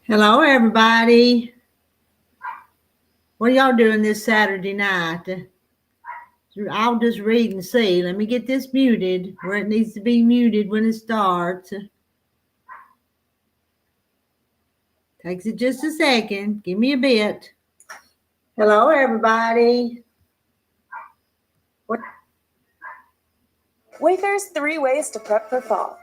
Hello, everybody. What are y'all doing this Saturday night? I'll just read and see. Let me get this muted where it needs to be muted when it starts. Takes it just a second. Give me a bit. Hello, everybody. What? Wayfair's 3 ways to prep for fall.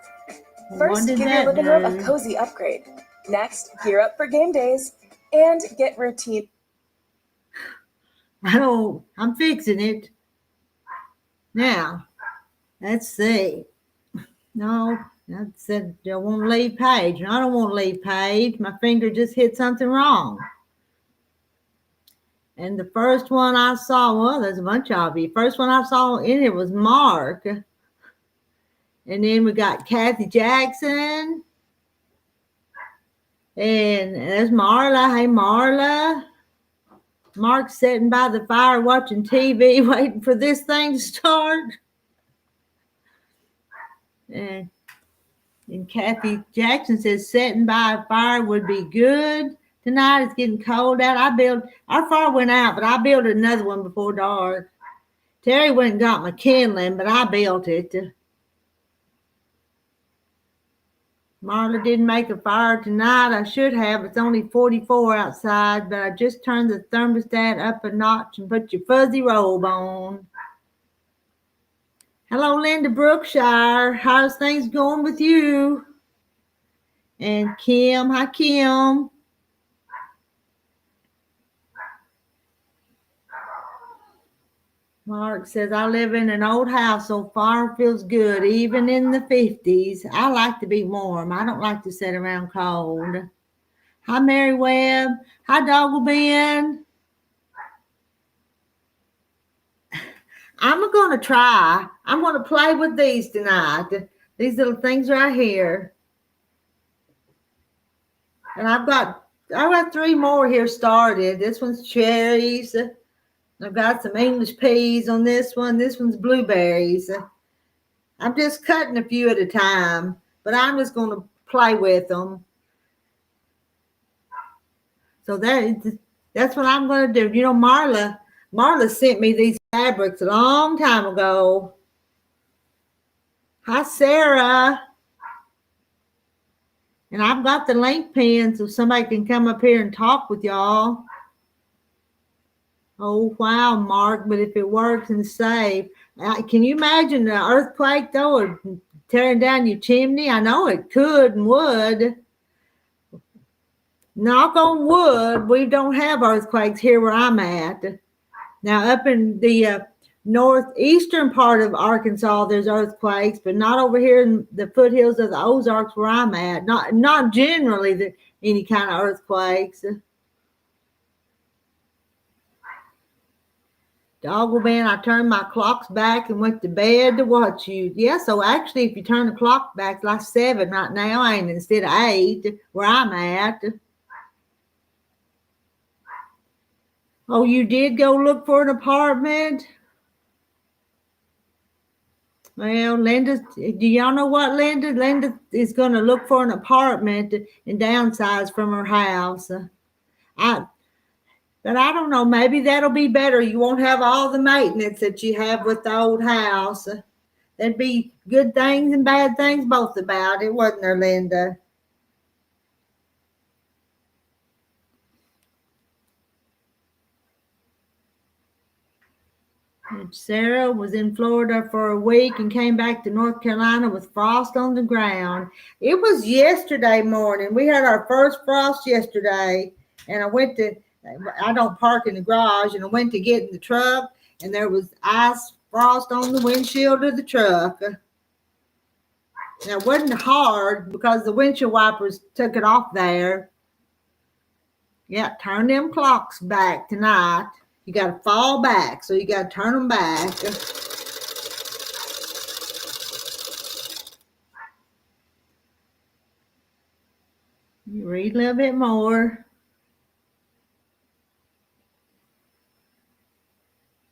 What First, did give your that living room a do? cozy upgrade. Next, gear up for game days and get routine. I'm fixing it. Now, let's see. No, I said I want to leave page. I don't want to leave page. My finger just hit something wrong. And the first one I saw, well, there's a bunch of you. First one I saw in it was Mark. And then we got Kathy Jackson. And there's Marla. Hey, Marla. Mark's sitting by the fire watching TV, waiting for this thing to start. And Kathy Jackson says sitting by a fire would be good. Tonight it's getting cold out. Our fire went out, but I built another one before dark. Terry went and got my kindling, but I built it. Marla didn't make a fire tonight. I should have. It's only 44 outside, but I just turned the thermostat up a notch and put your fuzzy robe on. Hello, Linda Brookshire. How's things going with you? And Kim. Hi, Kim. Mark says, I live in an old house, so fire feels good, even in the 50s. I like to be warm. I don't like to sit around cold. Hi, Mary Webb. Hi, Doggle Ben. I'm going to try. I'm going to play with these tonight. These little things right here. And I've got 3 more here started. This one's cherries. I've got some English peas on this one. This one's blueberries. I'm just cutting a few at a time, but I'm just going to play with them. So that's what I'm going to do. You know, Marla sent me these fabrics a long time ago. Hi, Sarah. And I've got the link pin so somebody can come up here and talk with y'all. Oh, wow, Mark, but if it works and safe. Can you imagine the earthquake, though, or tearing down your chimney? I know it could and would. Knock on wood, we don't have earthquakes here where I'm at. Now, up in the northeastern part of Arkansas, there's earthquakes, but not over here in the foothills of the Ozarks where I'm at. Not generally any kind of earthquakes. Doggle Man, I turned my clocks back and went to bed to watch you. Yeah, so actually, if you turn the clock back, it's like 7 right now, ain't it? Instead of 8, where I'm at. Oh, you did go look for an apartment? Well, Linda, do y'all know what Linda? Linda is going to look for an apartment and downsize from her house. But I don't know. Maybe that'll be better. You won't have all the maintenance that you have with the old house. There'd be good things and bad things both about it, wasn't there, Linda? And Sarah was in Florida for a week and came back to North Carolina with frost on the ground. It was yesterday morning. We had our first frost yesterday, and I don't park in the garage, and I went to get in the truck, and there was ice frost on the windshield of the truck. Now, it wasn't hard because the windshield wipers took it off there. Yeah, turn them clocks back tonight. You got to fall back, so you got to turn them back. You read a little bit more.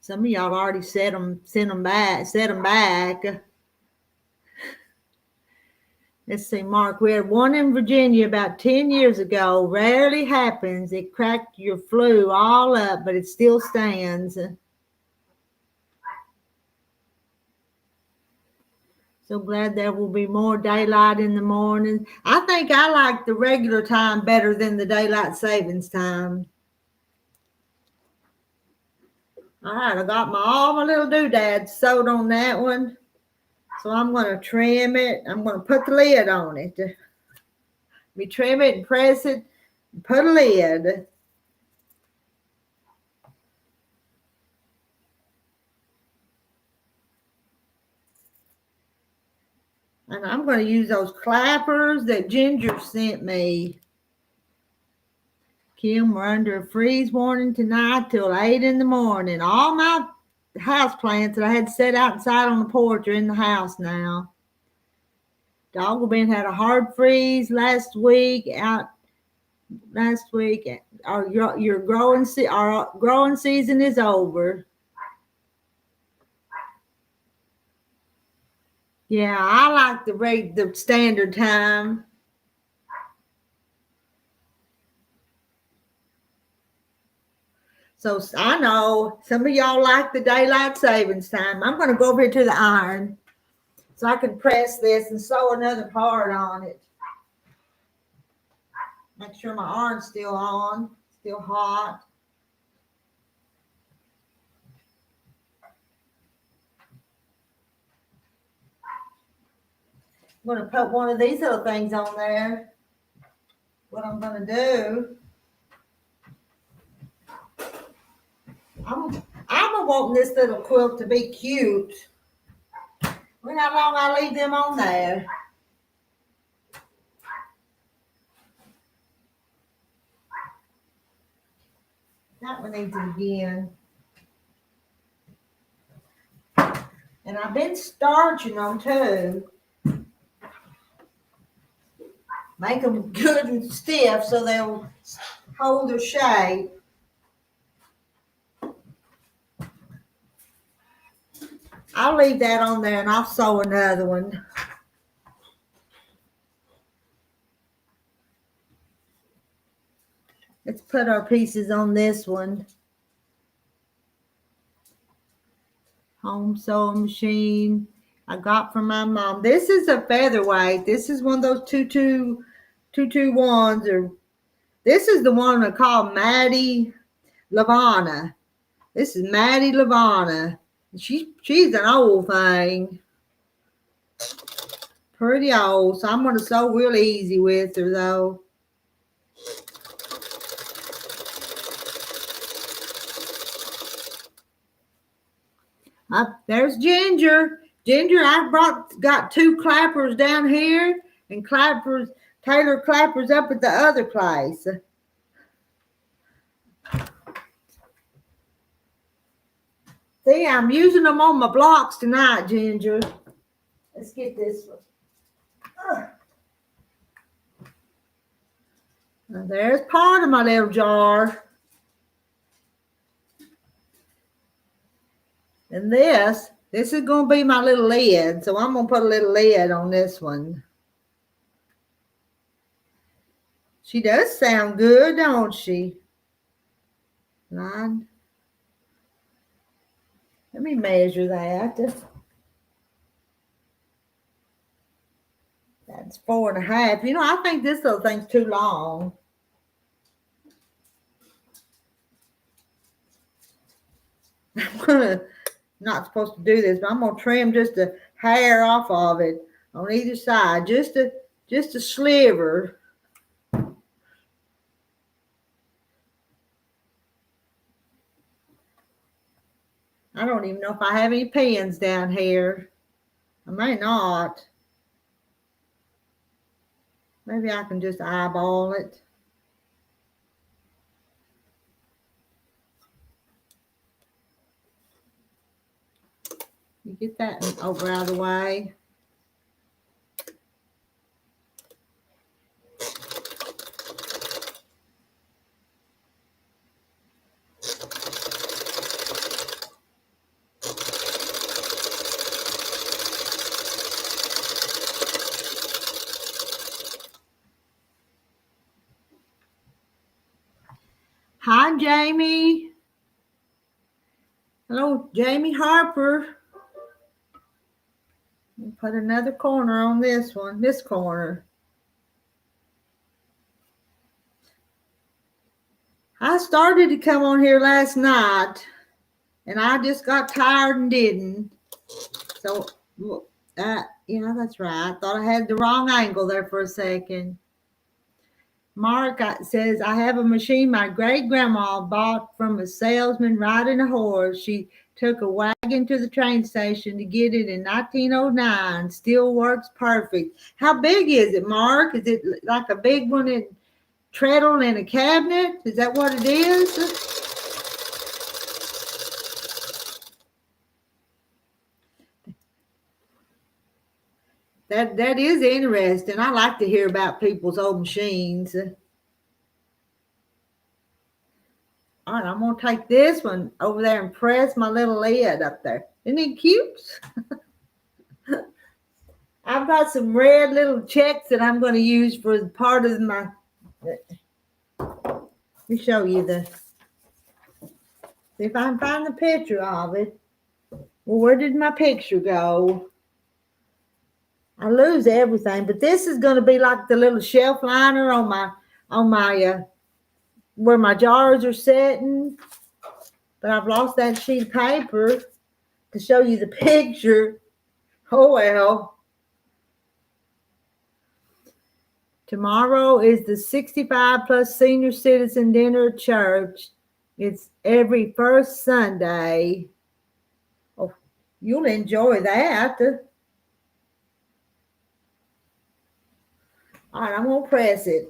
Some of y'all already sent them back. Let's see, Mark. We had one in Virginia about 10 years ago. Rarely happens. It cracked your flu all up, but it still stands. So glad there will be more daylight in the morning. I think I like the regular time better than the daylight savings time. All right, I got all my little doodads sewed on that one. So I'm going to trim it. I'm going to put the lid on it. We trim it and press it and put a lid. And I'm going to use those clappers that Ginger sent me. Kim, we're under a freeze warning tonight till 8 in the morning. All my house plants that I had set outside on the porch are in the house now. Dogglebin had a hard freeze last week. Your growing season is over. Yeah, I like the standard time. So I know some of y'all like the daylight savings time. I'm going to go over here to the iron so I can press this and sew another part on it. Make sure my iron's still on, still hot. I'm going to put one of these little things on there. What I'm going to do, I'm wanting this little quilt to be cute. Look how long I leave them on there. That one needs it again. And I've been starching them too. Make them good and stiff so they'll hold their shape. I'll leave that on there and I'll sew another one. Let's put our pieces on this one. Home sewing machine I got from my mom. This is a featherweight. This is one of those 221s, or this is the one I call Maddie Lavana. This is Maddie Lavana. She's an old thing. Pretty old. So I'm going to sew real easy with her though. There's Ginger. Ginger, got two clappers down here and Taylor clappers up at the other place. See, I'm using them on my blocks tonight, Ginger. Let's get this one. Now there's part of my little jar. And this is going to be my little lid. So I'm going to put a little lid on this one. She does sound good, don't she? Let me measure that. That's 4.5. You know, I think this little thing's too long. Not supposed to do this, but I'm gonna trim just a hair off of it on either side, just a sliver. I don't even know if I have any pins down here. I may not. Maybe I can just eyeball it. You get that over out of the way. Hi, Jamie. Hello, Jamie Harper. Put another corner on this one, this corner. I started to come on here last night, and I just got tired and didn't. So, yeah, that's right. I thought I had the wrong angle there for a second. Mark says, I have a machine my great-grandma bought from a salesman riding a horse. She took a wagon to the train station to get it in 1909. Still works perfect. How big is it, Mark? Is it like a big one in treadle in a cabinet? Is that what it is? That is interesting. I like to hear about people's old machines. All right, I'm going to take this one over there and press my little lid up there. Isn't it cute? I've got some red little checks that I'm going to use for part of my... Let me show you see if I can find the picture of it. Well, where did my picture go? I lose everything, but this is going to be like the little shelf liner on my where my jars are sitting. But I've lost that sheet of paper to show you the picture. Oh, well. Tomorrow is the 65 plus senior citizen dinner at church. It's every first Sunday. Oh, you'll enjoy that. All right, I'm going to press it.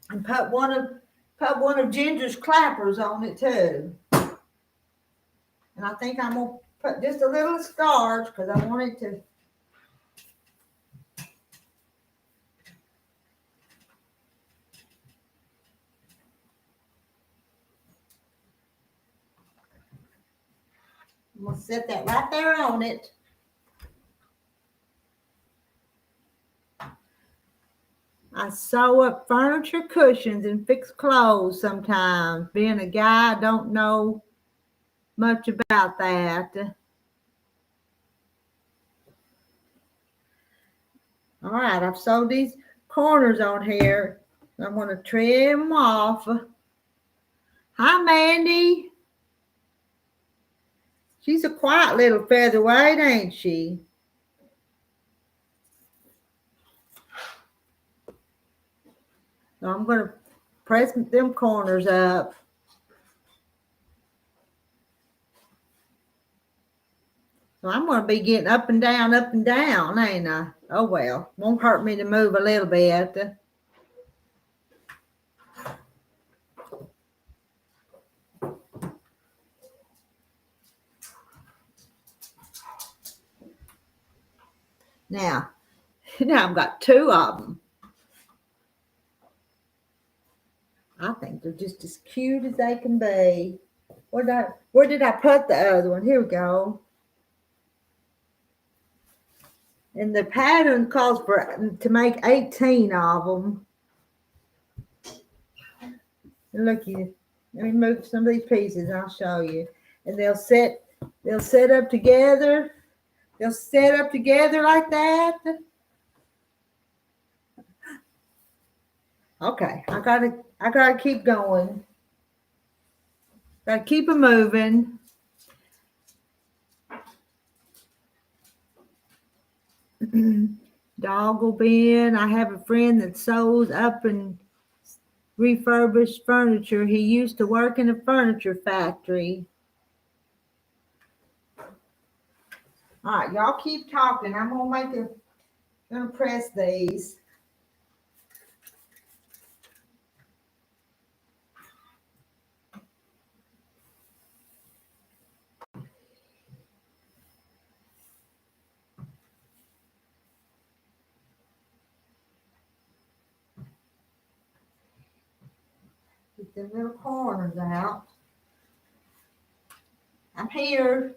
And put one of Ginger's clappers on it too. And I think I'm going to put just a little starch because I want it to. I'm going to set that right there on it. I sew up furniture cushions and fix clothes sometimes. Being a guy, I don't know much about that. All right, I've sewed these corners on here. I'm going to trim them off. Hi, Mandy. She's a quiet little featherweight, ain't she? So I'm going to press them corners up. So I'm going to be getting up and down, ain't I? Oh, well. Won't hurt me to move a little bit. Now I've got two of them. I think they're just as cute as they can be. Where did I put the other one? Here we go. And the pattern calls to make 18 of them. And look, let me move some of these pieces and I'll show you. And they'll set up together. They'll set up together like that. Okay, I gotta keep going. Gotta keep them moving. Dog will be in. I have a friend that sews up and refurbished furniture. He used to work in a furniture factory. All right, y'all keep talking. I'm gonna press these. Get the little corners out. I'm here.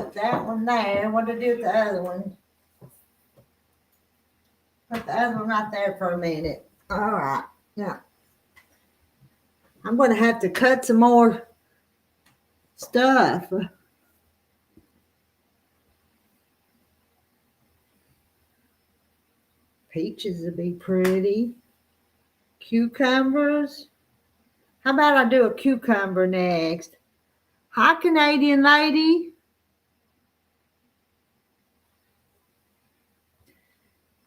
Put that one there. What to do with the other one? Put the other one right there for a minute. All right. Now, I'm going to have to cut some more stuff. Peaches would be pretty. Cucumbers. How about I do a cucumber next? Hi, Canadian lady.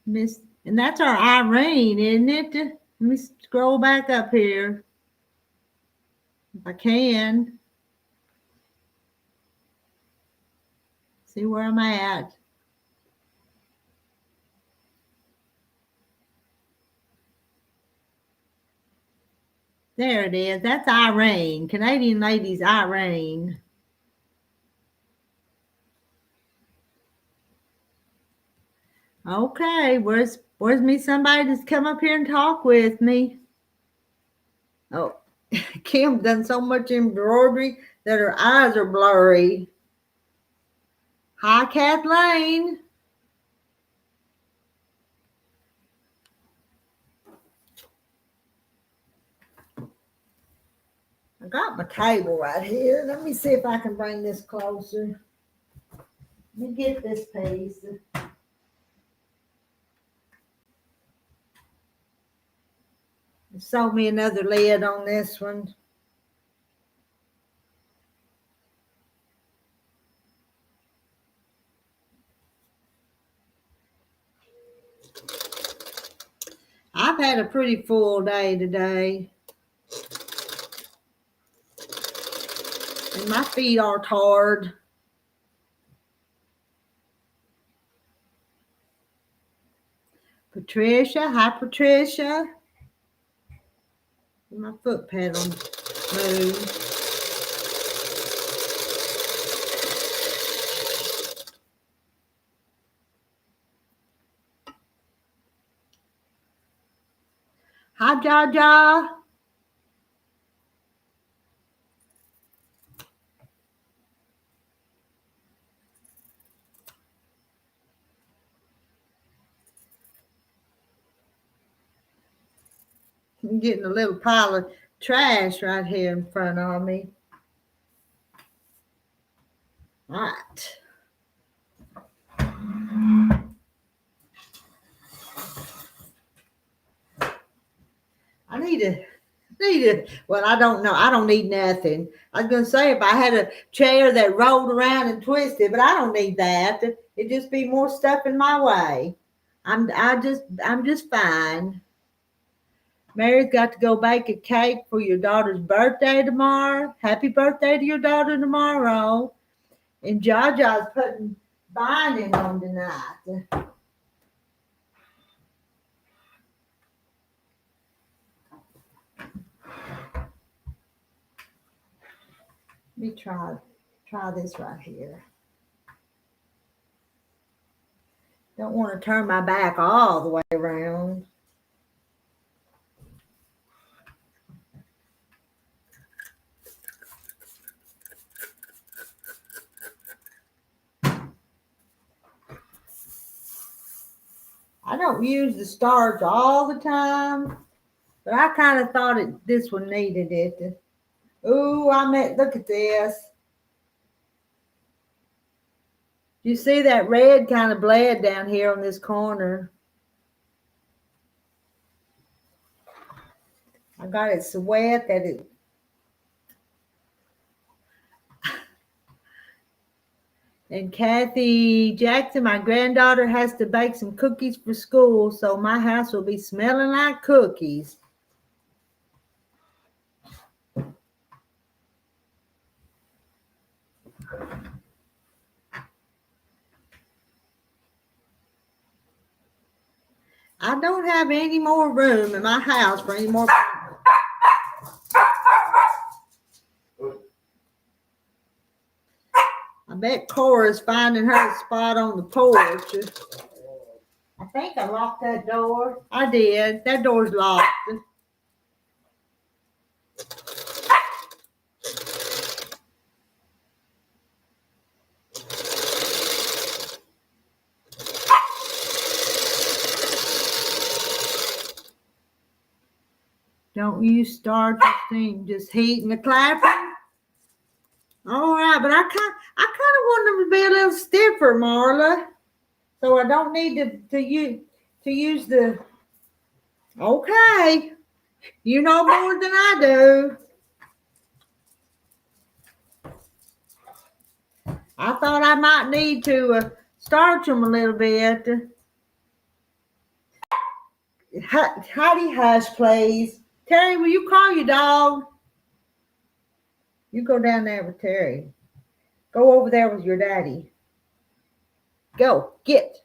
Miss, and that's our Irene, isn't it? Let me scroll back up here. If I can. See where I'm at. There it is. That's Irene. Canadian lady's Irene. Okay, where's me? Somebody that's come up here and talk with me. Oh, Kim done so much embroidery that her eyes are blurry. Hi, Kathleen. I got my table right here. Let me see if I can bring this closer. Let me get this piece. Sew me another lid on this one. I've had a pretty full day today. And my feet are tired. Patricia, hi Patricia. My foot pedal moved. Hi Jaja. I'm getting a little pile of trash right here in front of me. All right. I need to, well, I don't know. I don't need nothing. I was going to say if I had a chair that rolled around and twisted, but I don't need that. It'd just be more stuff in my way. I'm just fine. Mary's got to go bake a cake for your daughter's birthday tomorrow. Happy birthday to your daughter tomorrow. And Jaja's putting binding on tonight. Let me try this right here. Don't want to turn my back all the way around. I don't use the starch all the time, but I kind of thought this one needed it. Ooh, look at this. You see that red kind of bled down here on this corner. I got it so wet that it. And Kathy Jackson, my granddaughter has to bake some cookies for school, so my house will be smelling like cookies. I don't have any more room in my house for any more people. I bet Cora's finding her spot on the porch. I think I locked that door. I did. That door's locked. Don't use starch or steam, just heat and the clapper. All right, but I kind of want them to be a little stiffer, Marla. So I don't need to use the. Okay, you know more than I do. I thought I might need to starch them a little bit. Howdy, hush, please. Terry, will you call your dog? You go down there with Terry. Go over there with your daddy. Go, get.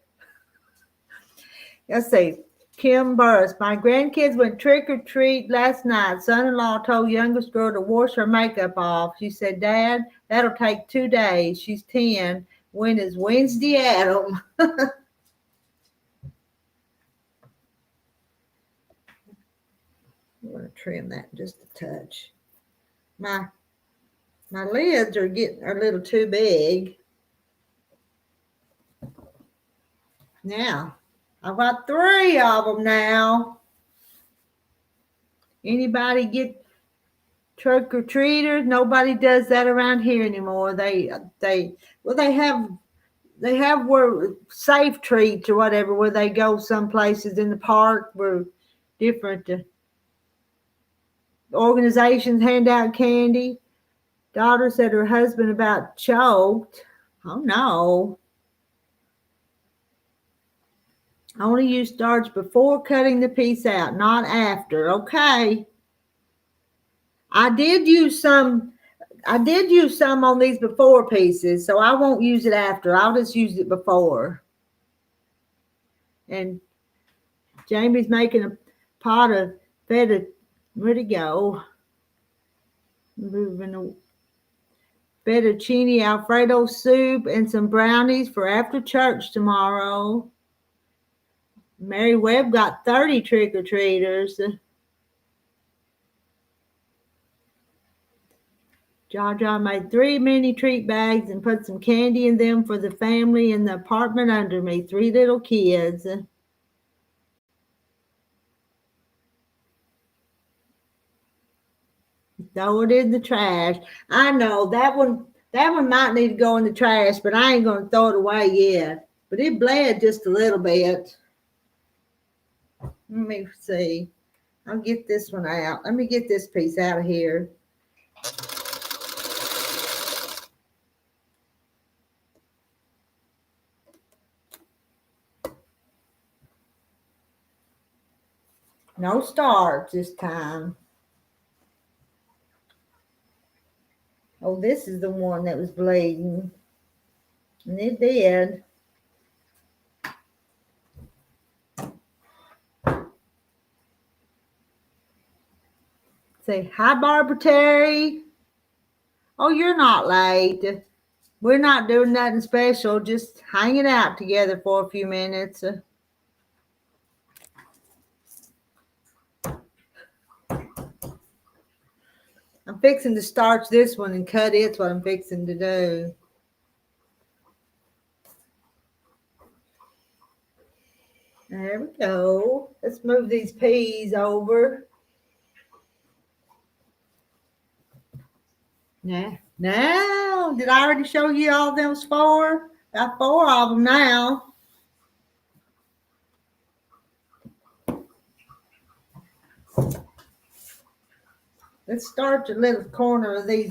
Let's see. Kim Burris. My grandkids went trick or treat last night. Son-in-law told youngest girl to wash her makeup off. She said, Dad, that'll take 2 days. She's 10. When is Wednesday, Adam? I'm going to trim that just a touch. My lids are getting a little too big. Now, I've got 3 of them now. Anybody get trick or treaters? Nobody does that around here anymore. They have where safe treats or whatever, where they go some places in the park where different organizations hand out candy. Daughter said her husband about choked. Oh no. Only use starch before cutting the piece out, not after. Okay. I did use some on these before pieces, so I won't use it after. I'll just use it before. And Jamie's making a pot of feta. Where'd it go? Moving the fettuccine Alfredo soup and some brownies for after church tomorrow. Mary Webb got 30 trick-or-treaters. Jaja made 3 mini treat bags and put some candy in them for the family in the apartment under me. 3 little kids. Throw it in the trash. I know that one might need to go in the trash, but I ain't going to throw it away yet. But it bled just a little bit. Let me see. I'll get this one out. Let me get this piece out of here. No starch this time. Oh, this is the one that was bleeding. And it did. Say, hi, Barbara Terry. Oh, you're not late. We're not doing nothing special, just hanging out together for a few minutes. I'm fixing to starch this one and cut it. That's what I'm fixing to do. There we go. Let's move these peas over. Now, did I already show you all those 4? Got 4 of them now. Let's start the little corner of these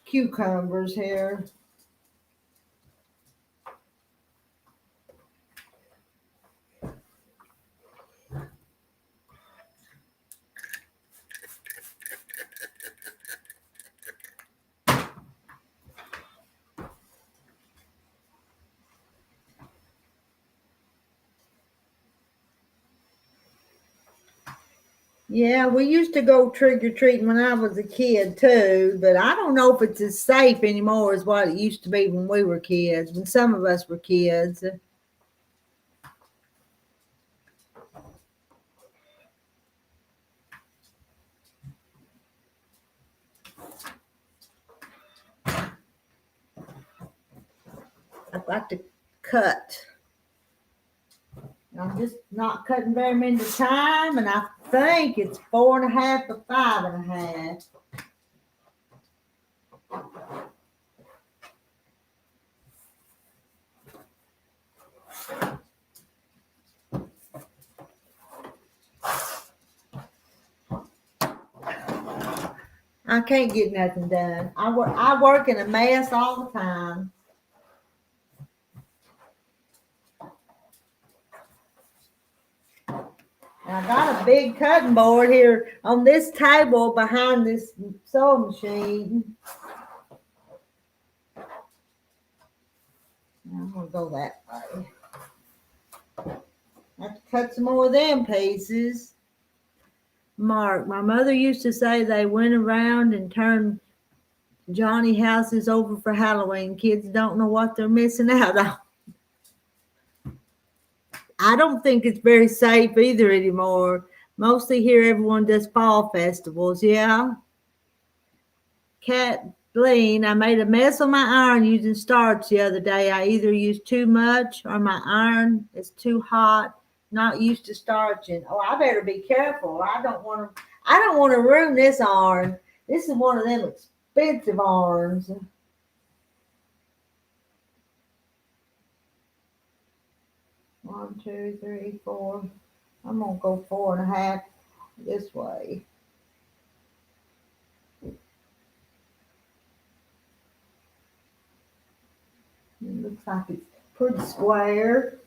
cucumbers here. Yeah, we used to go trick-or-treating when I was a kid too, but I don't know if it's as safe anymore as what it used to be when we were kids, when some of us were kids. I've got to cut. I'm just not cutting very many at a time, and I think it's 4.5 or 5.5. I can't get nothing done. I work in a mess all the time. And I got a big cutting board here on this table behind this sewing machine. I'm gonna go that way. I have to cut some more of them pieces. Mark, my mother used to say they went around and turned Johnny houses over for Halloween. Kids don't know what they're missing out on. I don't think it's very safe either anymore. Mostly here everyone does fall festivals, yeah. Kathleen, I made a mess on my iron using starch the other day. I either used too much or my iron is too hot, not used to starching. Oh, I better be careful. I don't want to ruin this iron. This is one of them expensive irons. One, two, three, four. I'm gonna go 4.5 this way. It looks like it's pretty square.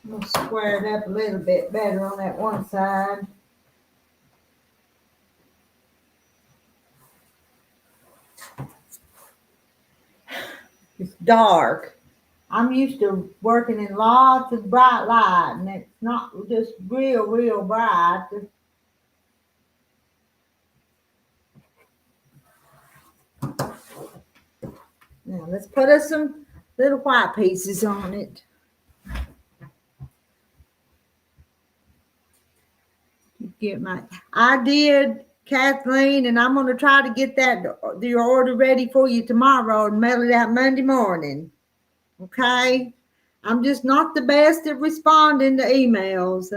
I'm gonna square it up a little bit better on that one side. It's dark. I'm used to working in lots of bright light, and it's not just real bright. Now let's put us some little white pieces on it. I did, Kathleen, and I'm going to try to get your order ready for you tomorrow and mail it out Monday morning. Okay? I'm just not the best at responding to emails.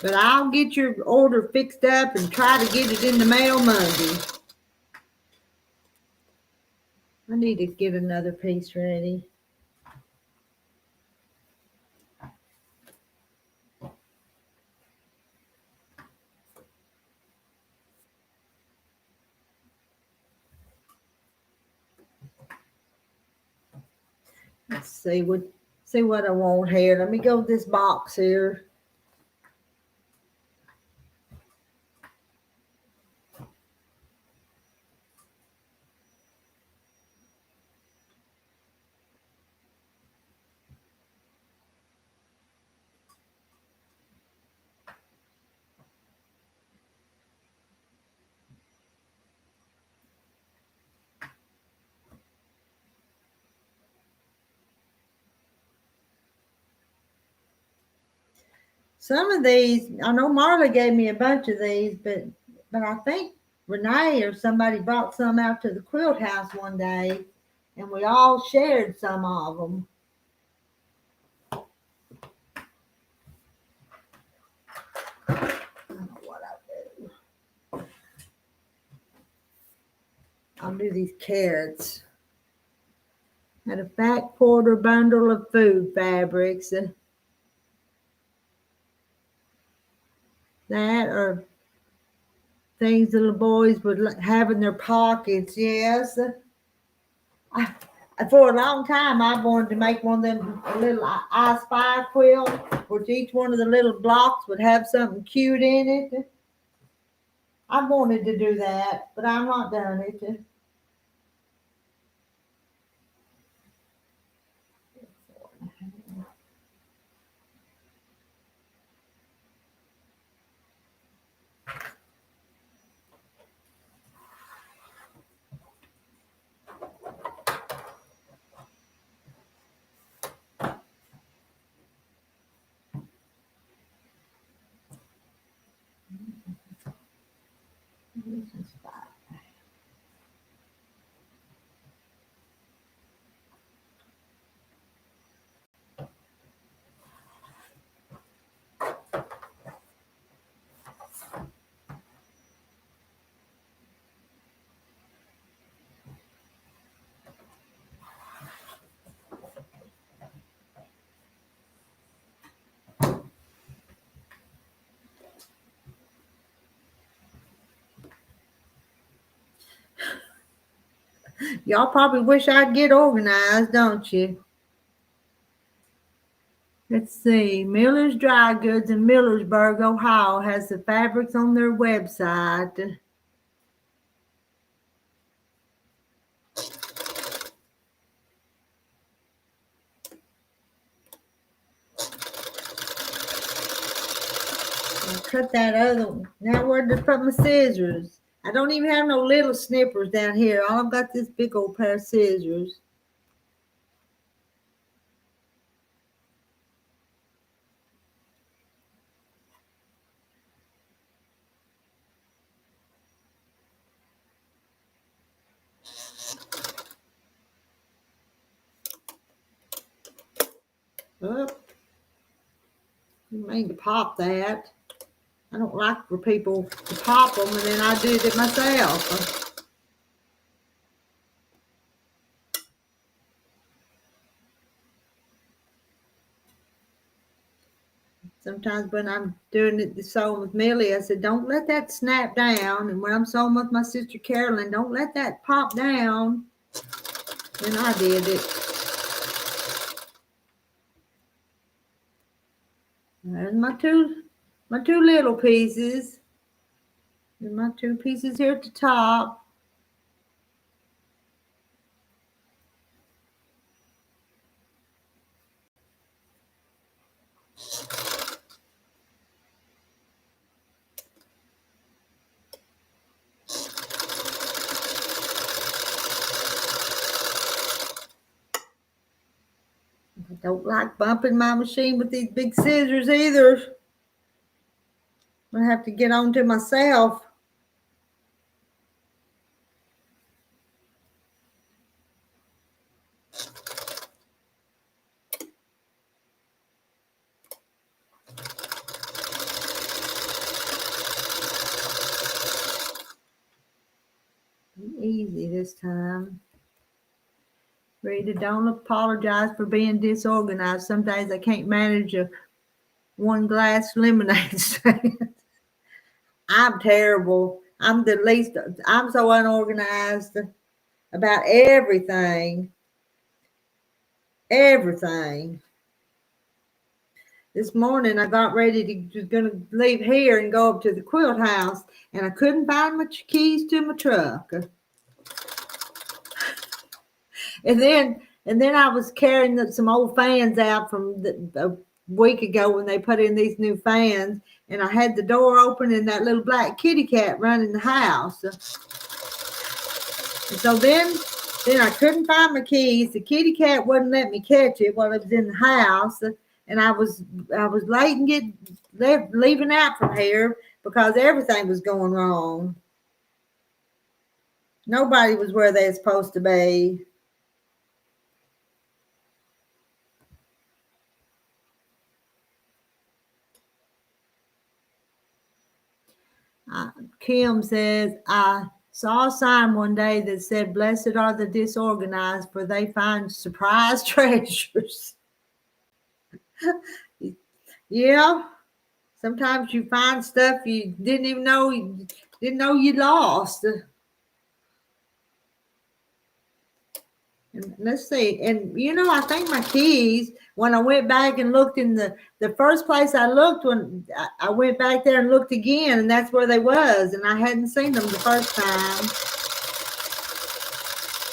But I'll get your order fixed up and try to get it in the mail Monday. I need to get another piece ready. Let's see what I want here. Let me go with this box here. Some of these, I know Marla gave me a bunch of these, but I think Renee or somebody brought some out to the quilt house one day, and we all shared some of them. I don't know what I'll do. I'll do these carrots. Had a fat quarter bundle of food fabrics. That or things the little boys would have in their pockets, yes. For a long time, I wanted to make one of them a little I Spy quilt, which each one of the little blocks would have something cute in it. I wanted to do that, but I'm not done it. Y'all probably wish I'd get organized, don't you? Let's see. Miller's Dry Goods in Millersburg, Ohio has the fabrics on their website. I'll cut that other one. Now where to put my scissors? I don't even have no little snippers down here. All I've got this big old pair of scissors. Oh, you mean to pop that. I don't like for people to pop them and then I do it myself. Sometimes when I'm doing it the sewing with Millie, I said, don't let that snap down. And when I'm sewing with my sister Carolyn, don't let that pop down. And I did it. There's my two little pieces. And my two pieces here at the top. I don't like bumping my machine with these big scissors either. I'm gonna have to get on to myself. Easy this time. Rita, don't apologize for being disorganized. Some days I can't manage a one glass lemonade stand. I'm terrible. I'm so unorganized about everything. Everything. This morning I got ready to gonna leave here and go up to the quilt house, and I couldn't find my keys to my truck. And then I was carrying some old fans out from a week ago when they put in these new fans, and I had the door open and that little black kitty cat running the house. And so then I couldn't find my keys. The kitty cat wouldn't let me catch it while it was in the house, and I was late and leaving out from here because everything was going wrong. Nobody was where they were supposed to be. Kim says, I saw a sign one day that said, blessed are the disorganized, for they find surprise treasures. Yeah, sometimes you find stuff you didn't even know you lost. And let's see, and I think my keys, when I went back and looked in the first place I looked, when I went back there and looked again, and that's where they was, and I hadn't seen them the first time.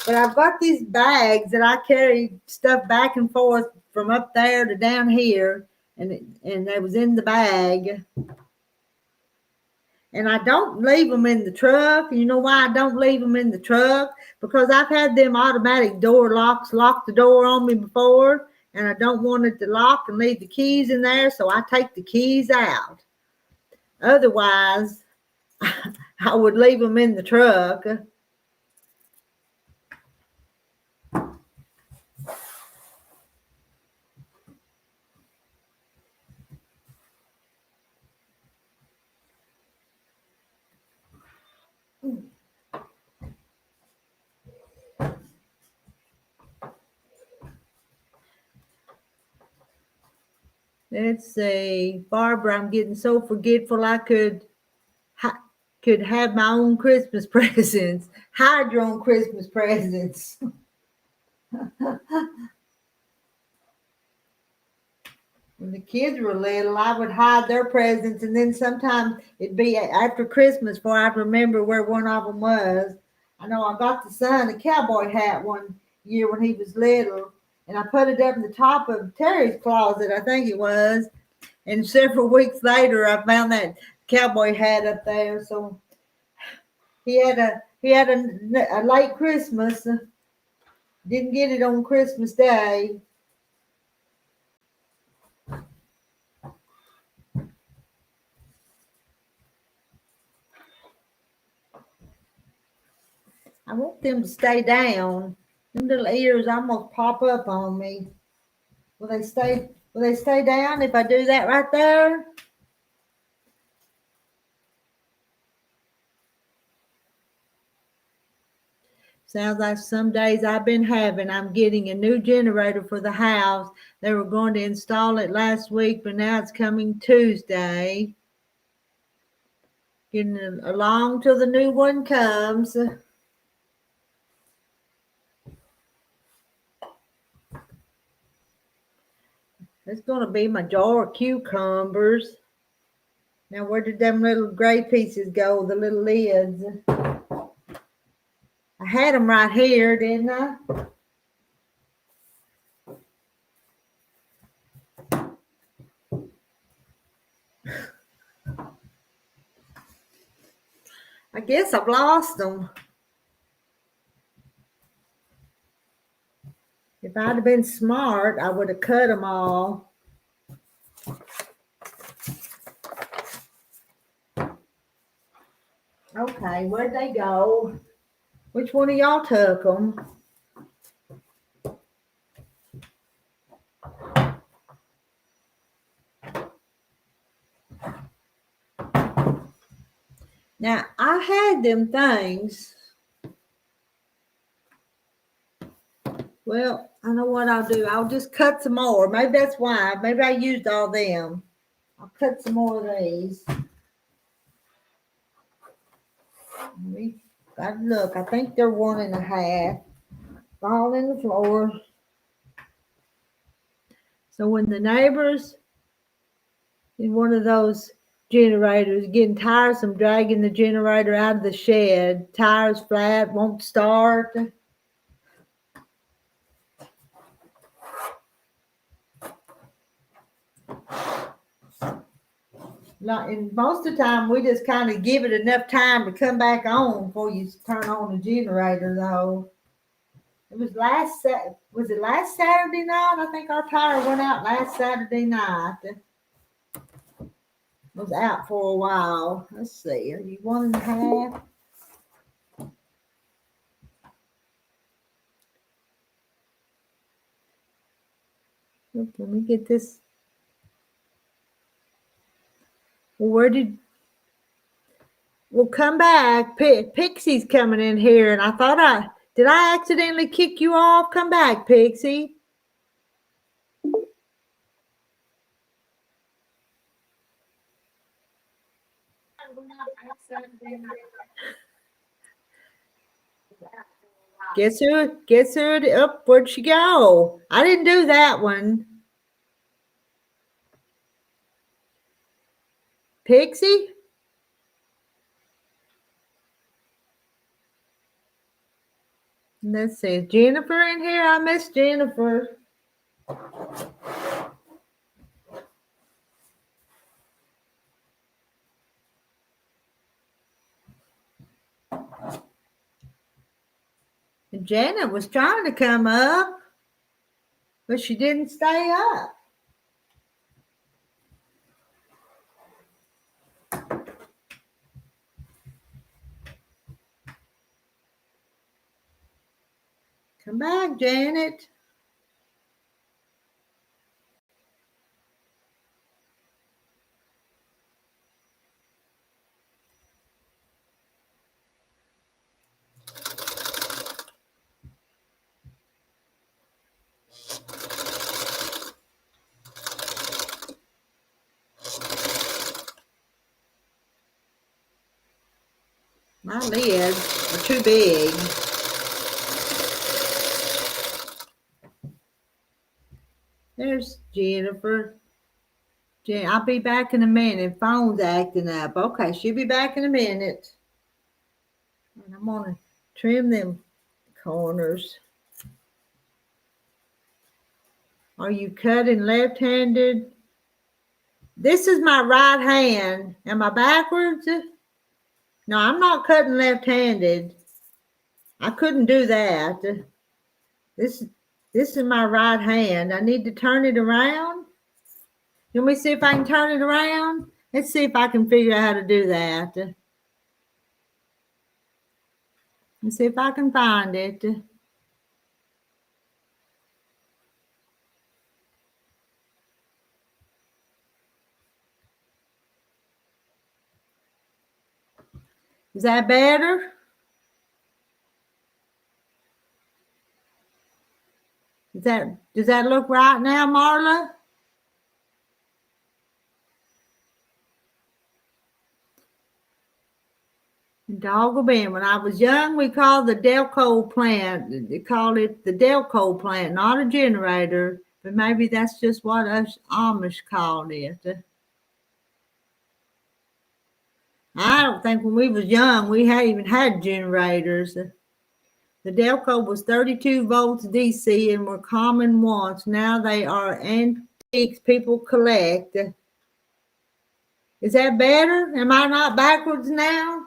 But I've got these bags that I carry stuff back and forth from up there to down here, and they was in the bag. And I don't leave them in the truck. You know why I don't leave them in the truck? Because I've had them automatic door locks lock the door on me before, and I don't want it to lock and leave the keys in there, so I take the keys out. Otherwise, I would leave them in the truck. Let's see. Barbara, I'm getting so forgetful I could could have my own Christmas presents, hide your own Christmas presents. When the kids were little, I would hide their presents, and then sometimes it'd be after Christmas before I'd remember where one of them was. I know I got the son a cowboy hat one year when he was little, and I put it up in the top of Terry's closet, I think it was. And several weeks later, I found that cowboy hat up there. So he had a late Christmas. Didn't get it on Christmas Day. I want them to stay down. Them little ears almost pop up on me. Will they stay? Will they stay down if I do that right there? Sounds like some days I've been having. I'm getting a new generator for the house. They were going to install it last week, but now it's coming Tuesday. Getting along till the new one comes. It's going to be my jar of cucumbers. Now, where did them little gray pieces go, the little lids? I had them right here, didn't I? I guess I've lost them. If I'd have been smart, I would have cut them all. Okay, where'd they go? Which one of y'all took them? Now, I had them things. Well, I know what I'll do. I'll just cut some more. Maybe that's why. Maybe I used all them. I'll cut some more of these. Look, I think they're 1.5. Fall in the floor. So when the neighbors in one of those generators getting tiresome, dragging the generator out of the shed, tires flat, won't start. And most of the time, we just kind of give it enough time to come back on before you turn on the generator, though. It was last Saturday night? I think our tire went out last Saturday night. It was out for a while. Let's see. Are you 1.5? Let me get this. Well, come back. Pixie's coming in here, and I thought did I accidentally kick you off? Come back, Pixie. Guess who? Where'd she go? I didn't do that one. Pixie? Let's see. Is Jennifer in here? I miss Jennifer. And Janet was trying to come up, but she didn't stay up. Come back, Janet. My lids are too big. There's Jennifer. I'll be back in a minute. Phone's acting up. Okay, she'll be back in a minute. And I'm gonna trim them corners. Are you cutting left-handed? This is my right hand. Am I backwards? No, I'm not cutting left-handed. I couldn't do that. This is my right hand. I need to turn it around. Let me see if I can turn it around. Let's see if I can figure out how to do that. Let's see if I can find it. Is that better? Does that look right now, Marla? Doggle bin. When I was young, we called the Delco plant. They called it the Delco plant, not a generator. But maybe that's just what us Amish called it. I don't think when we was young we had even had generators. The Delco was 32 volts DC and were common once. Now they are antiques people collect. Is that better? Am I not backwards now?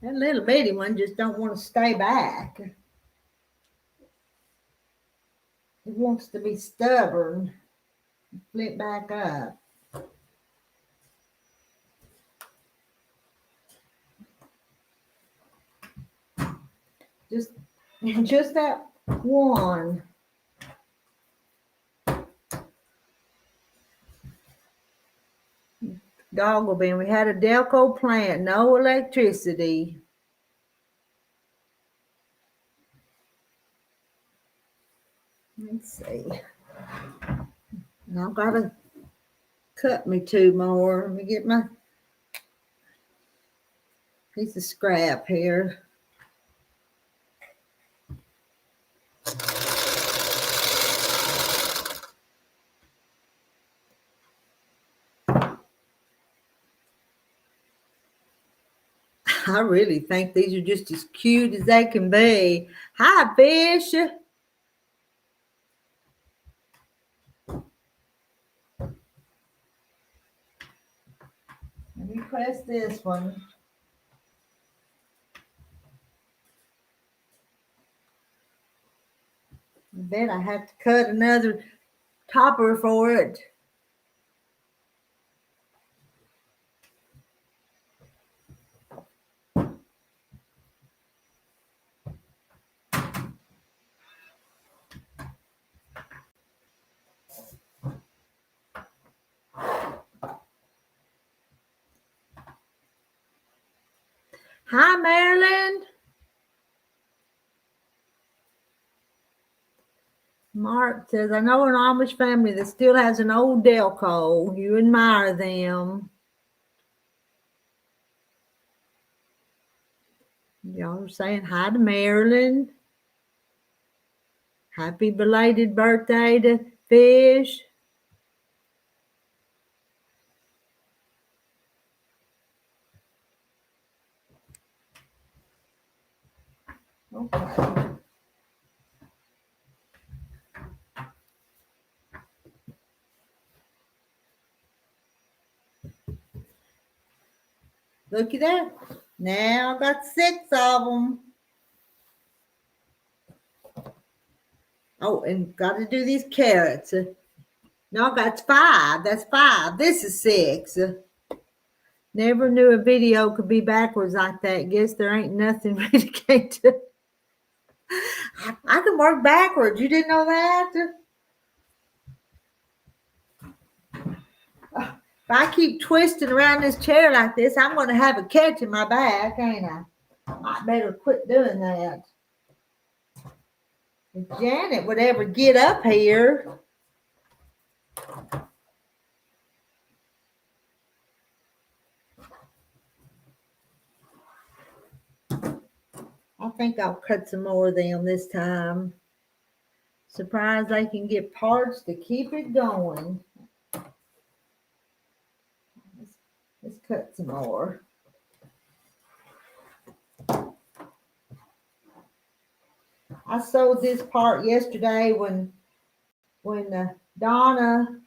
That little bitty one just don't want to stay back. It wants to be stubborn. Flip back up. Just that one. Doggle bin. We had a Delco plant, no electricity. Let's see. Now I've got to cut me two more. Let me get my piece of scrap here. I really think these are just as cute as they can be. Hi, fish. Let me press this one. I bet I have to cut another topper for it. Hi, Marilyn. Mark says, I know an Amish family that still has an old Delco. You admire them. Y'all are saying hi to Marilyn. Happy belated birthday to Fish. Okay. Looky there. Now I got 6 of them. Oh, and got to do these carrots. No, that's 5. That's 5. This is 6. Never knew a video could be backwards like that. Guess there ain't nothing Rita can't do. I can work backwards. You didn't know that? If I keep twisting around this chair like this, I'm going to have a catch in my back, ain't I? I better quit doing that. If Janet would ever get up here. I think I'll cut some more of them this time. Surprised they can get parts to keep it going. Let's cut some more. I sewed this part yesterday when Donna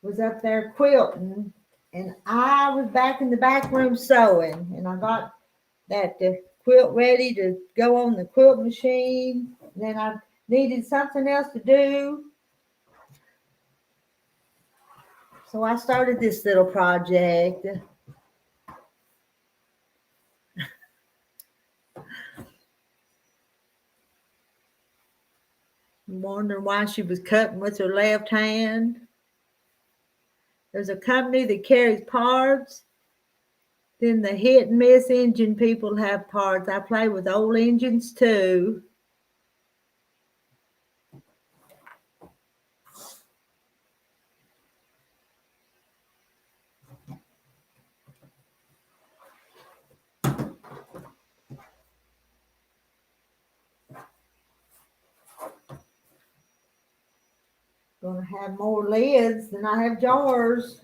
was up there quilting, and I was back in the back room sewing, and I got that quilt ready to go on the quilt machine. And then I needed something else to do, so I started this little project. Wondering why she was cutting with her left hand. There's a company that carries parts. Then the hit and miss engine people have parts. I play with old engines too. Gonna have more lids than I have jars.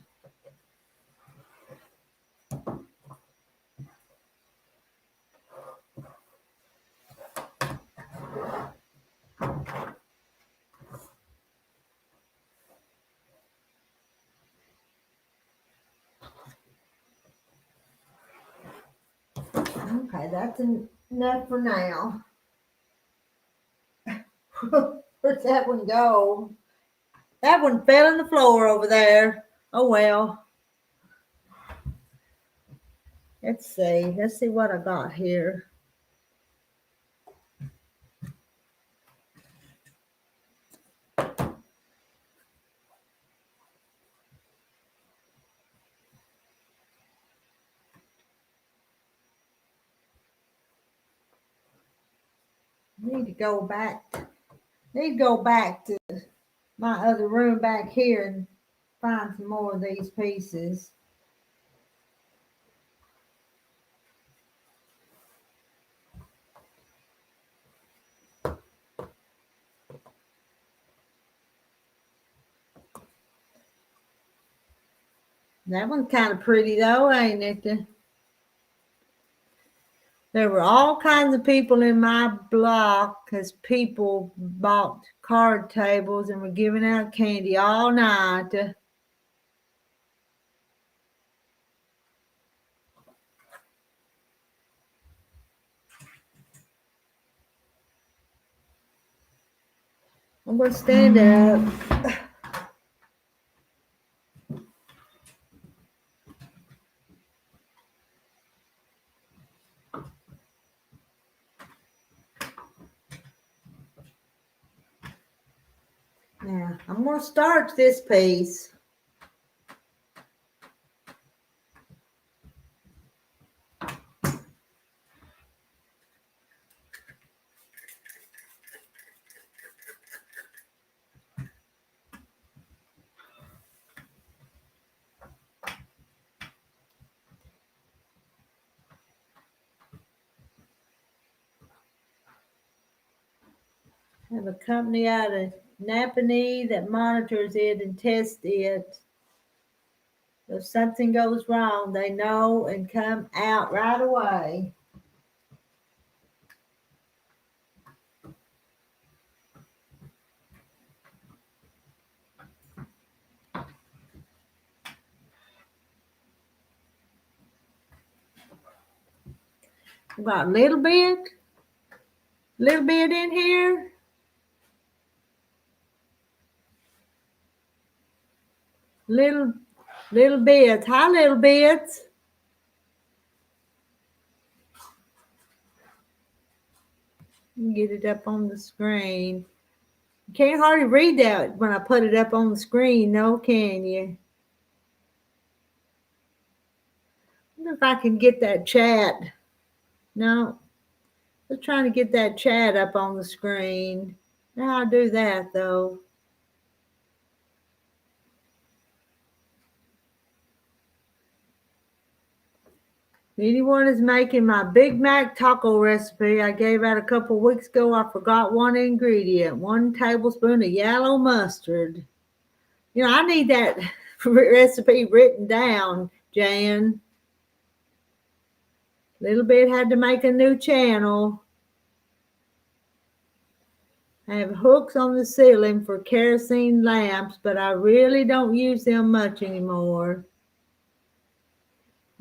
Okay, that's enough for now. Where'd that one go? That one fell on the floor over there. Oh well. Let's see. Let's see what I got here. Need to go back to my other room back here and find some more of these pieces. That one's kind of pretty though, ain't it? There were all kinds of people in my block because people bought card tables and were giving out candy all night. I'm going to stand up. Now, I'm going to starch this piece. I have a company out of Napanee that monitors it and tests it. If something goes wrong, they know and come out right away. I've got a little bit in here. Little bits. Hi, little bits. Get it up on the screen. You can't hardly read that when I put it up on the screen, no, can you? I can get that chat. No, just trying to get that chat up on the screen. Now I do that though. If anyone is making my Big Mac taco recipe I gave out a couple weeks ago, I forgot one ingredient, 1 tablespoon of yellow mustard. You know, I need that recipe written down, Jan. Little bit had to make a new channel. I have hooks on the ceiling for kerosene lamps, but I really don't use them much anymore.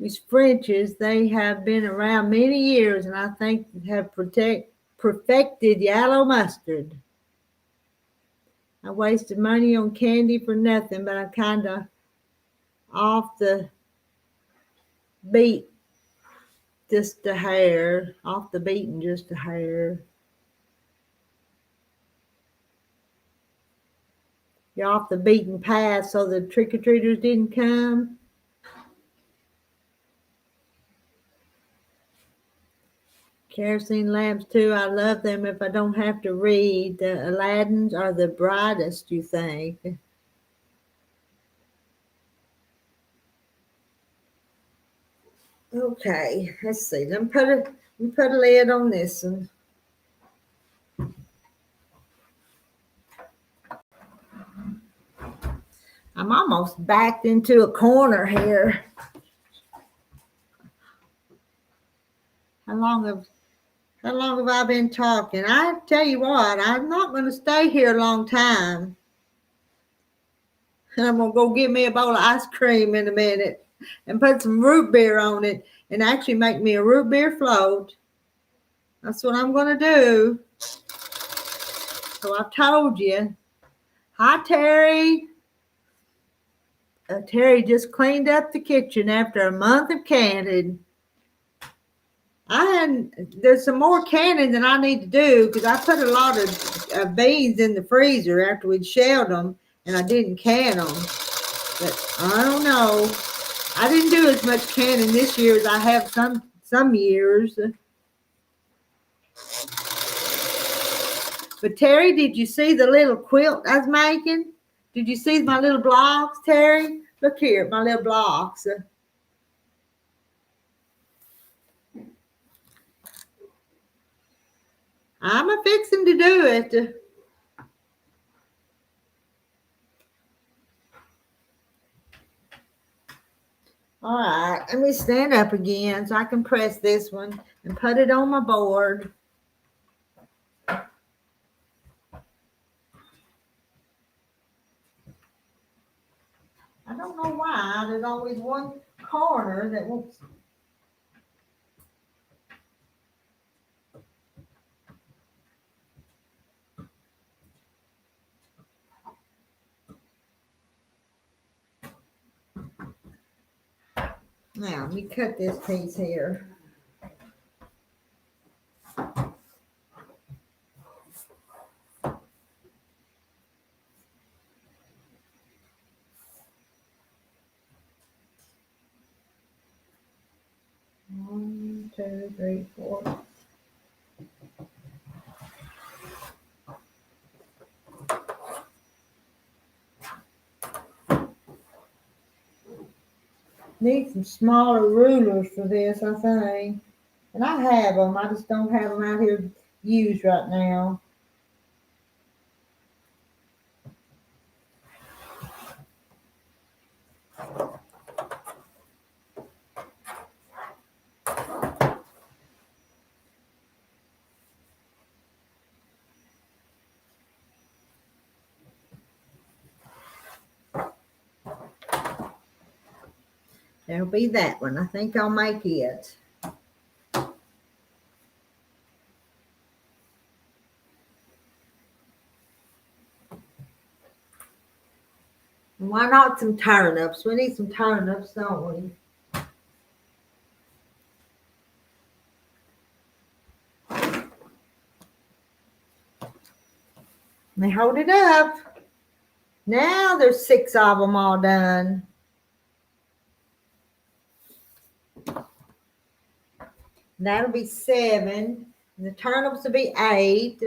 These Frenches, they have been around many years, and I think have perfected yellow mustard. I wasted money on candy for nothing, but I'm kind of off the beat just a hair. Off the beaten just a hair. You're off the beaten path so the trick-or-treaters didn't come. Kerosene lamps too, I love them if I don't have to read. The Aladdins are the brightest, you think. Okay, let's see. Let me put a lid on this one. I'm almost backed into a corner here. How long have I been talking? I tell you what, I'm not going to stay here a long time. And I'm going to go get me a bowl of ice cream in a minute and put some root beer on it and actually make me a root beer float. That's what I'm going to do. So I told you. Hi, Terry. Terry just cleaned up the kitchen after a month of canning. There's some more canning that I need to do because I put a lot of beans in the freezer after we'd shelled them and I didn't can them. But I don't know. I didn't do as much canning this year as I have some years. But Terry, did you see the little quilt I was making? Did you see my little blocks, Terry? Look here, my little blocks. I'm a-fixing to do it. All right, let me stand up again so I can press this one and put it on my board. I don't know why. There's always one corner that won't. Now, let me cut this piece here. One, two, three, four. Need some smaller rulers for this, I think. And I have them. I just don't have them out here used right now. There'll be that one. I think I'll make it. And why not some turnips? We need some turnips, don't we? They hold it up. Now there's 6 of them all done. That'll be 7. And the turnips will be 8.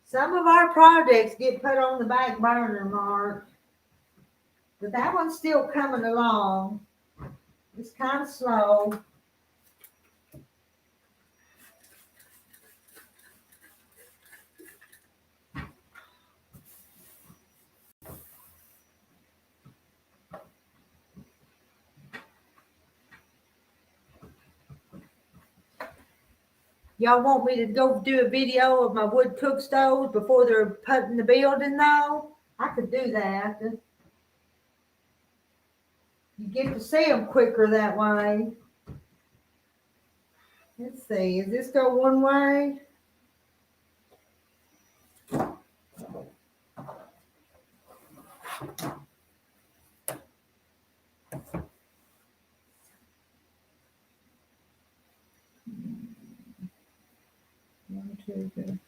Some of our projects get put on the back burner, Mark. But that one's still coming along. It's kind of slow. Y'all want me to go do a video of my wood cook stoves before they're put in the building though? I could do that. You get to see them quicker that way. Let's see, does this go one way? One, two, three.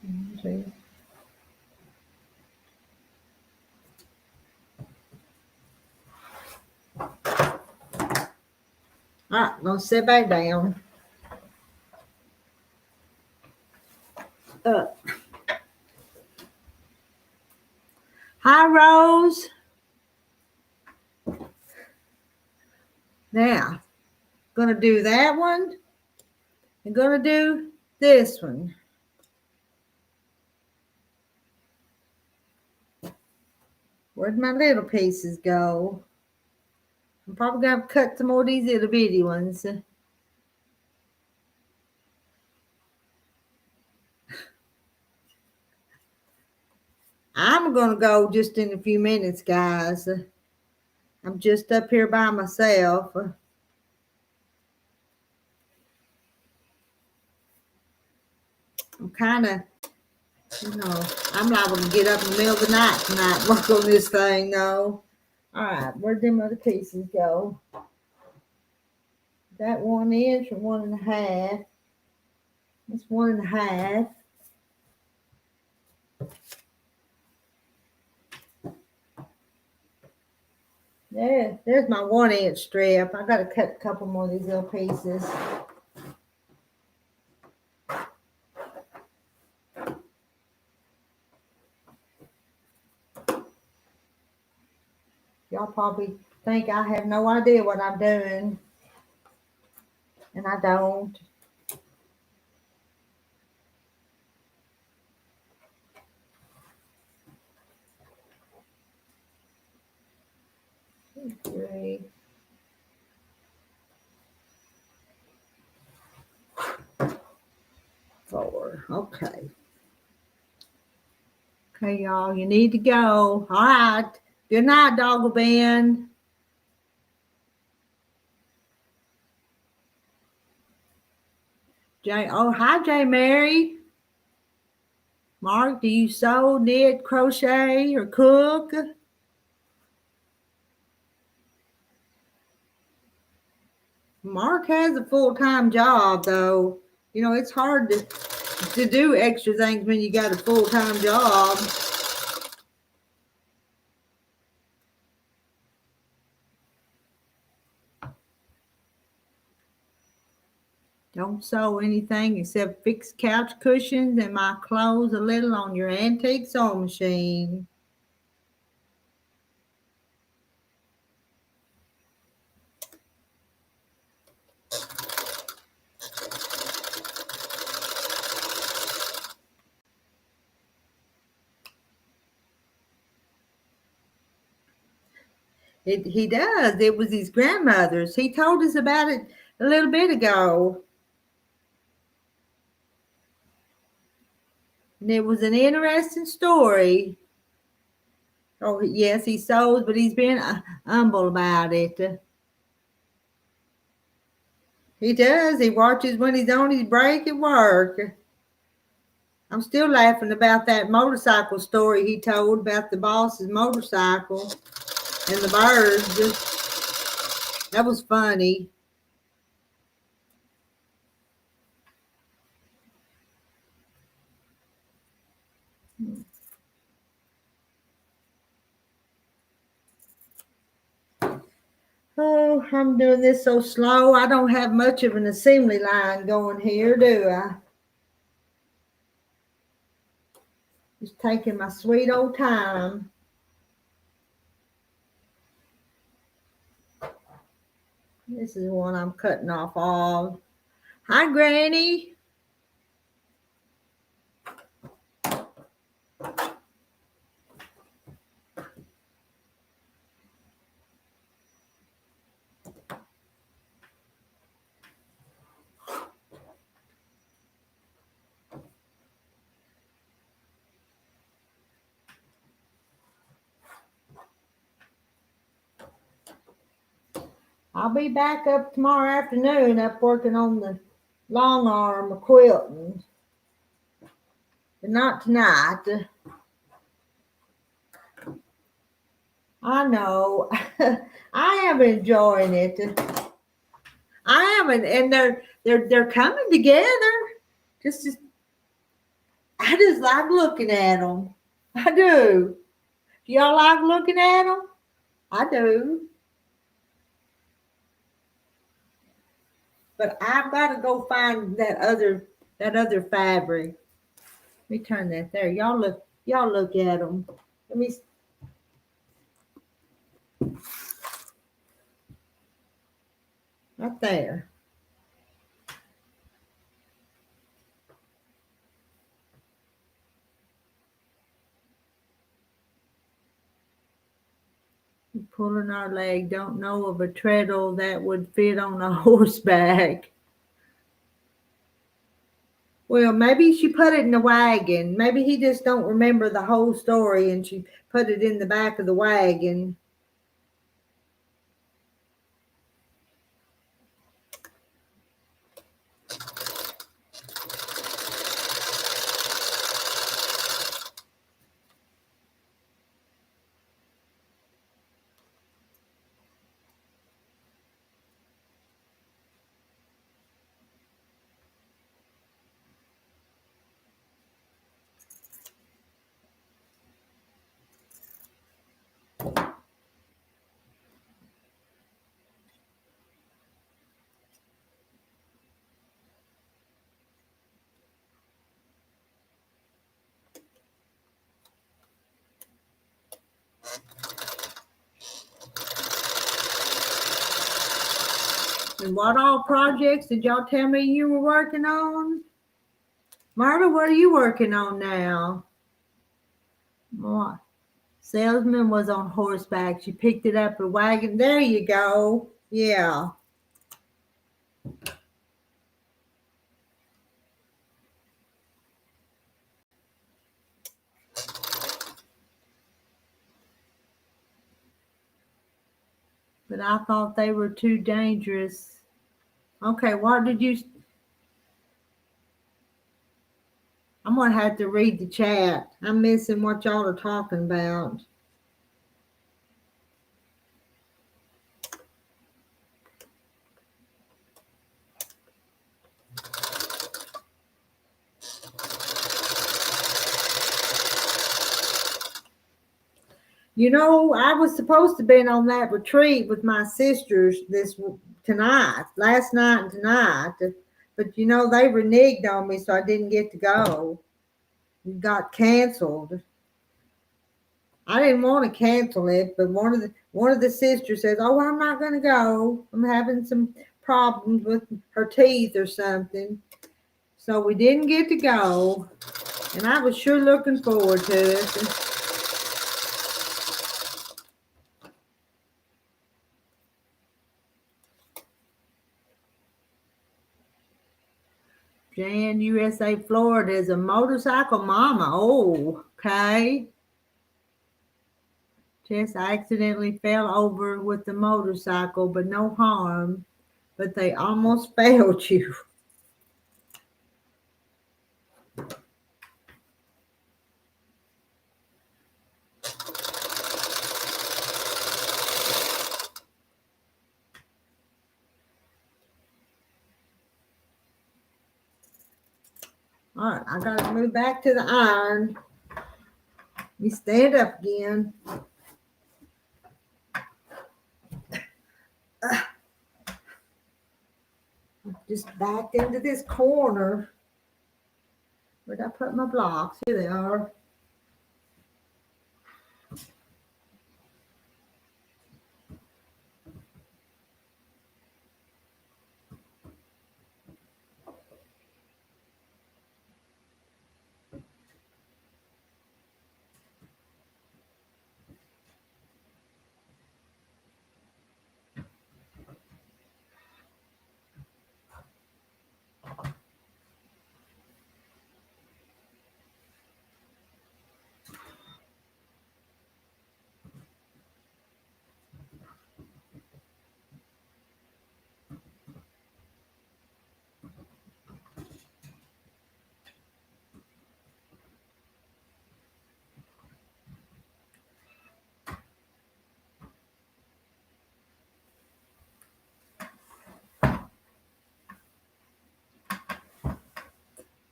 One, two. All right, gonna sit back down. Up. Hi, Rose. Now, gonna do that one. I'm gonna do this one. Where'd my little pieces go? I'm probably gonna cut some more of these little bitty ones. I'm gonna go just in a few minutes, guys. I'm just up here by myself. I'm kind of, I'm liable to get up in the middle of the night tonight and work on this thing, though. All right, where'd them other pieces go? That 1 inch or 1.5. That's 1.5. There's my 1 inch strip. I got to cut a couple more of these little pieces. Y'all probably think I have no idea what I'm doing. And I don't. Three. Four. Okay. Okay, y'all, you need to go. All right. Good night, Doggle Ben. Hi, J. Mary. Mark, do you sew, knit, crochet, or cook? Mark has a full-time job, though. It's hard to do extra things when you got a full-time job. Don't sew anything except fix couch cushions and my clothes a little on your antique sewing machine. He does. It was his grandmother's. He told us about it a little bit ago. And it was an interesting story. Oh, yes, he sews, but he's been humble about it. He does. He watches when he's on his break at work. I'm still laughing about that motorcycle story he told about the boss's motorcycle and the birds. That was funny. Oh, I'm doing this so slow. I don't have much of an assembly line going here, do I? Just taking my sweet old time. This is one I'm cutting off all. Hi, Granny. I'll be back up tomorrow afternoon up working on the long arm quilting. But not tonight. I know. I am enjoying it. I am, and they're coming together. Just I just like looking at them. I do. Do y'all like looking at them? I do. But I've got to go find that other fabric. Let me turn that there. Y'all look at them. Let me. Right there. Pulling our leg. Don't know of a treadle that would fit on a horseback. Well, maybe she put it in the wagon. Maybe he just don't remember the whole story and she put it in the back of the wagon. And what all projects did y'all tell me you were working on? Marta, what are you working on now? What? Salesman was on horseback. She picked it up a wagon. There you go. Yeah. But I thought they were too dangerous. Okay, what did you... I'm going to have to read the chat. I'm missing what y'all are talking about. You know, I was supposed to be on that retreat with my sisters last night and tonight. But, you know, they reneged on me, so I didn't get to go. It got canceled. I didn't want to cancel it, but one of the sisters says, "Oh, I'm not going to go. I'm having some problems with her teeth or something." So we didn't get to go, and I was sure looking forward to it. Jan, USA, Florida is a motorcycle mama. Oh, okay. Just accidentally fell over with the motorcycle, but no harm. but they almost failed you. All right, I gotta move back to the iron. Let me stand up again. Just backed into this corner. Where'd I put my blocks? Here they are.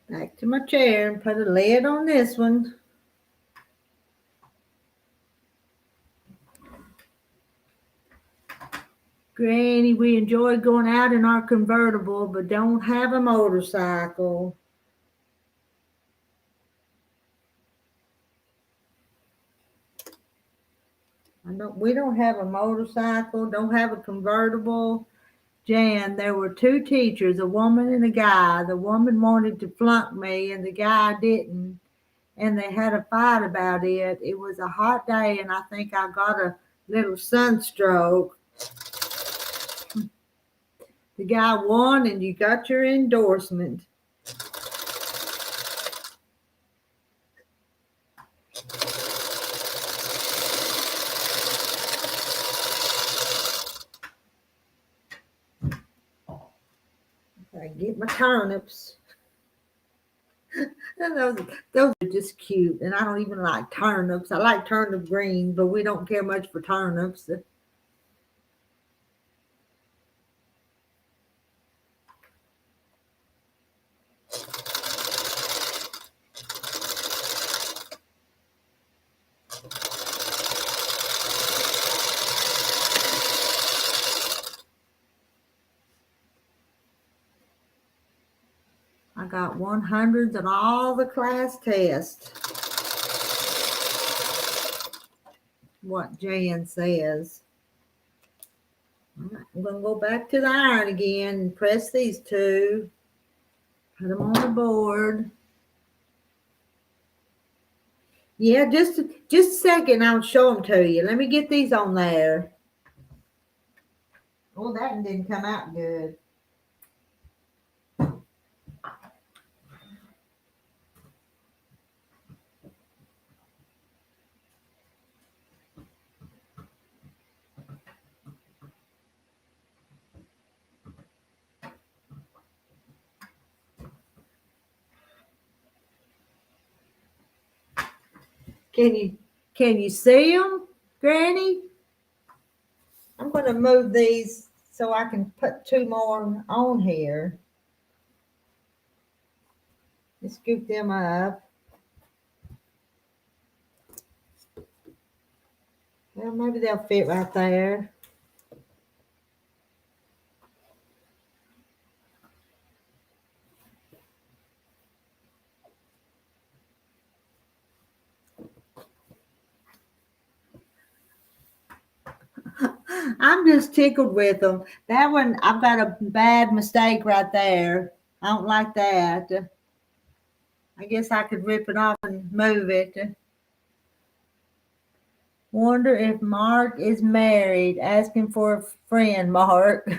Back to my chair and put a lid on this one. Granny, we enjoy going out in our convertible, but don't have a motorcycle. We don't have a motorcycle, don't have a convertible. Jan, there were two teachers, a woman and a guy. The woman wanted to flunk me and the guy didn't. And they had a fight about it. It was a hot day and I think I got a little sunstroke. The guy won and you got your endorsement. I get my turnips. those are just cute, and I don't even like turnips. I like turnip greens, but we don't care much for turnips. I got 100s on all the class tests. What Jan says. I'm going to go back to the iron again and press these two. Put them on the board. Yeah, just a second. I'll show them to you. Let me get these on there. Oh, that one didn't come out good. Can you see them, Granny? I'm going to move these so I can put two more on here. Just scoop them up. Well, maybe they'll fit right there. I'm just tickled with them. That one, I've got a bad mistake right there. I don't like that. I guess I could rip it off and move it. Wonder if Mark is married. Asking for a friend, Mark.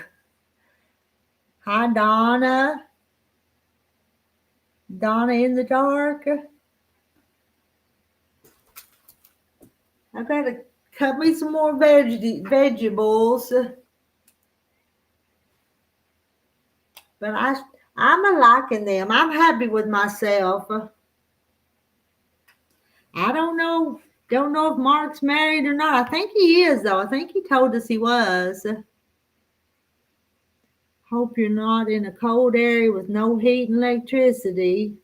Hi, Donna. Donna in the dark. I've got to cut me some more vegetables. But I'm a liking them. I'm happy with myself. I don't know if Mark's married or not. I think he is though. I think he told us he was. Hope you're not in a cold area with no heat and electricity.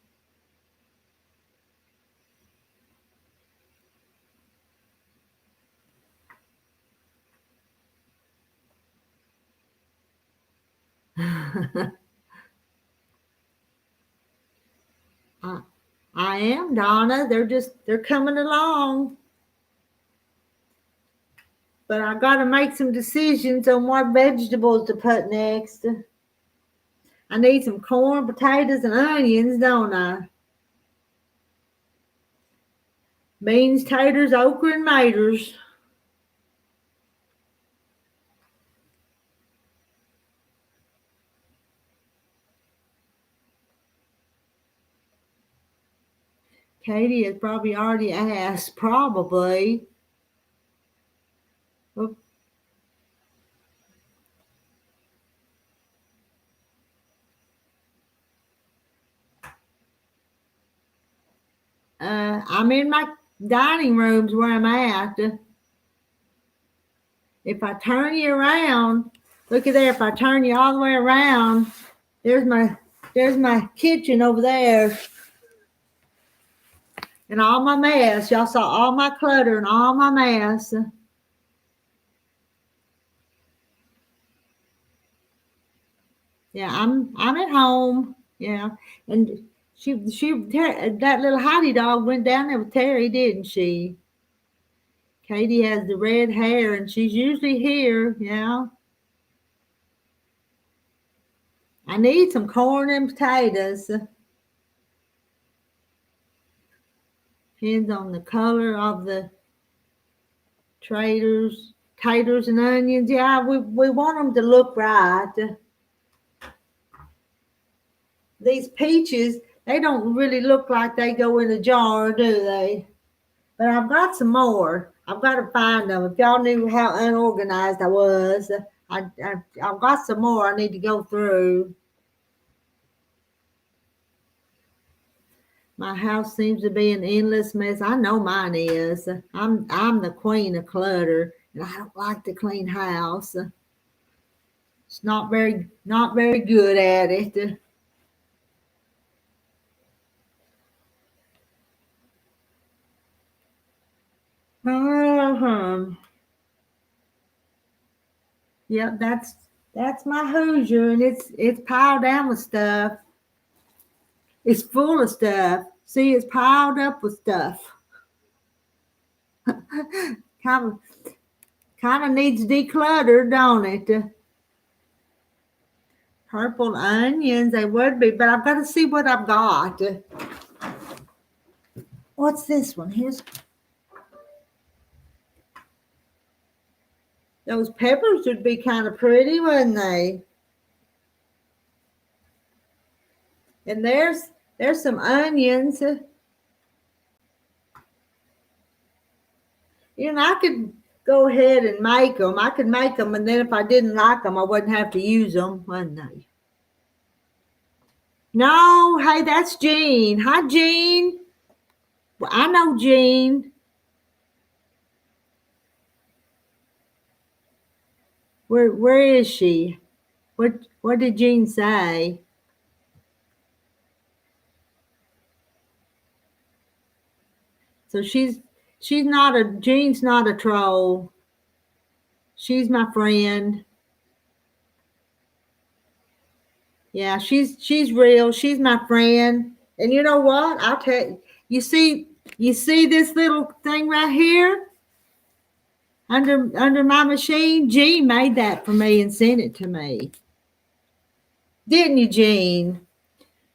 I, I am, Donna. They're coming along. But I gotta make some decisions on what vegetables to put next. I need some corn, potatoes, and onions, don't I? Beans, taters, okra, and maters. Katie has probably already asked, probably. I'm in my dining rooms where I'm at. If I turn you around, look at there. If I turn you all the way around, there's my kitchen over there, and all my mess. Y'all saw all my clutter and all my mess. Yeah, I'm at home. Yeah, and that little Heidi dog went down there with Terry, didn't she? Katie has the red hair, and she's usually here. Yeah. I need some corn and potatoes. Depends on the color of the taters and onions. Yeah, we want them to look right. These peaches, they don't really look like they go in a jar, do they? But I've got some more. I've got to find them. If y'all knew how unorganized I was, I've got some more I need to go through. My house seems to be an endless mess. I know mine is. I'm the queen of clutter, and I don't like to clean house. It's not very good at it. Uh-huh. Yep, that's my Hoosier, and it's piled down with stuff. It's full of stuff. See, it's piled up with stuff. kind of kind of needs decluttered, don't it? Purple onions, they would be, but I've got to see what I've got. What's this one? Here's those peppers would be kind of pretty, wouldn't they? And there's some onions. I could go ahead and make them. I could make them, and then if I didn't like them, I wouldn't have to use them, wouldn't I? No, hey, that's Jean. Hi, Jean. Well, I know Jean. Where is she? What did Jean say? So Jean's not a troll. She's my friend. Yeah, she's real. She's my friend. And you know what? I'll tell you. You see this little thing right here under my machine? Jean made that for me and sent it to me. Didn't you, Jean?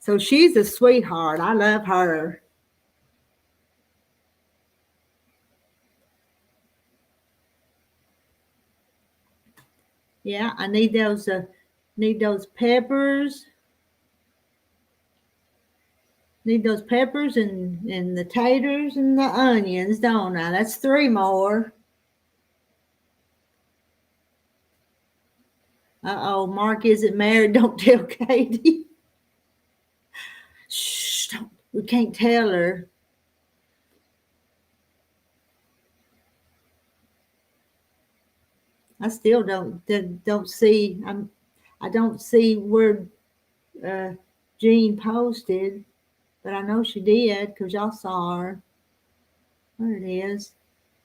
So she's a sweetheart. I love her. Yeah, I need those peppers. Need those peppers and the taters and the onions, don't I? That's 3 more. Uh-oh, Mark isn't married. Don't tell Katie. Shh, we can't tell her. I still don't see. I don't see where Jean posted, but I know she did because y'all saw her. There it is.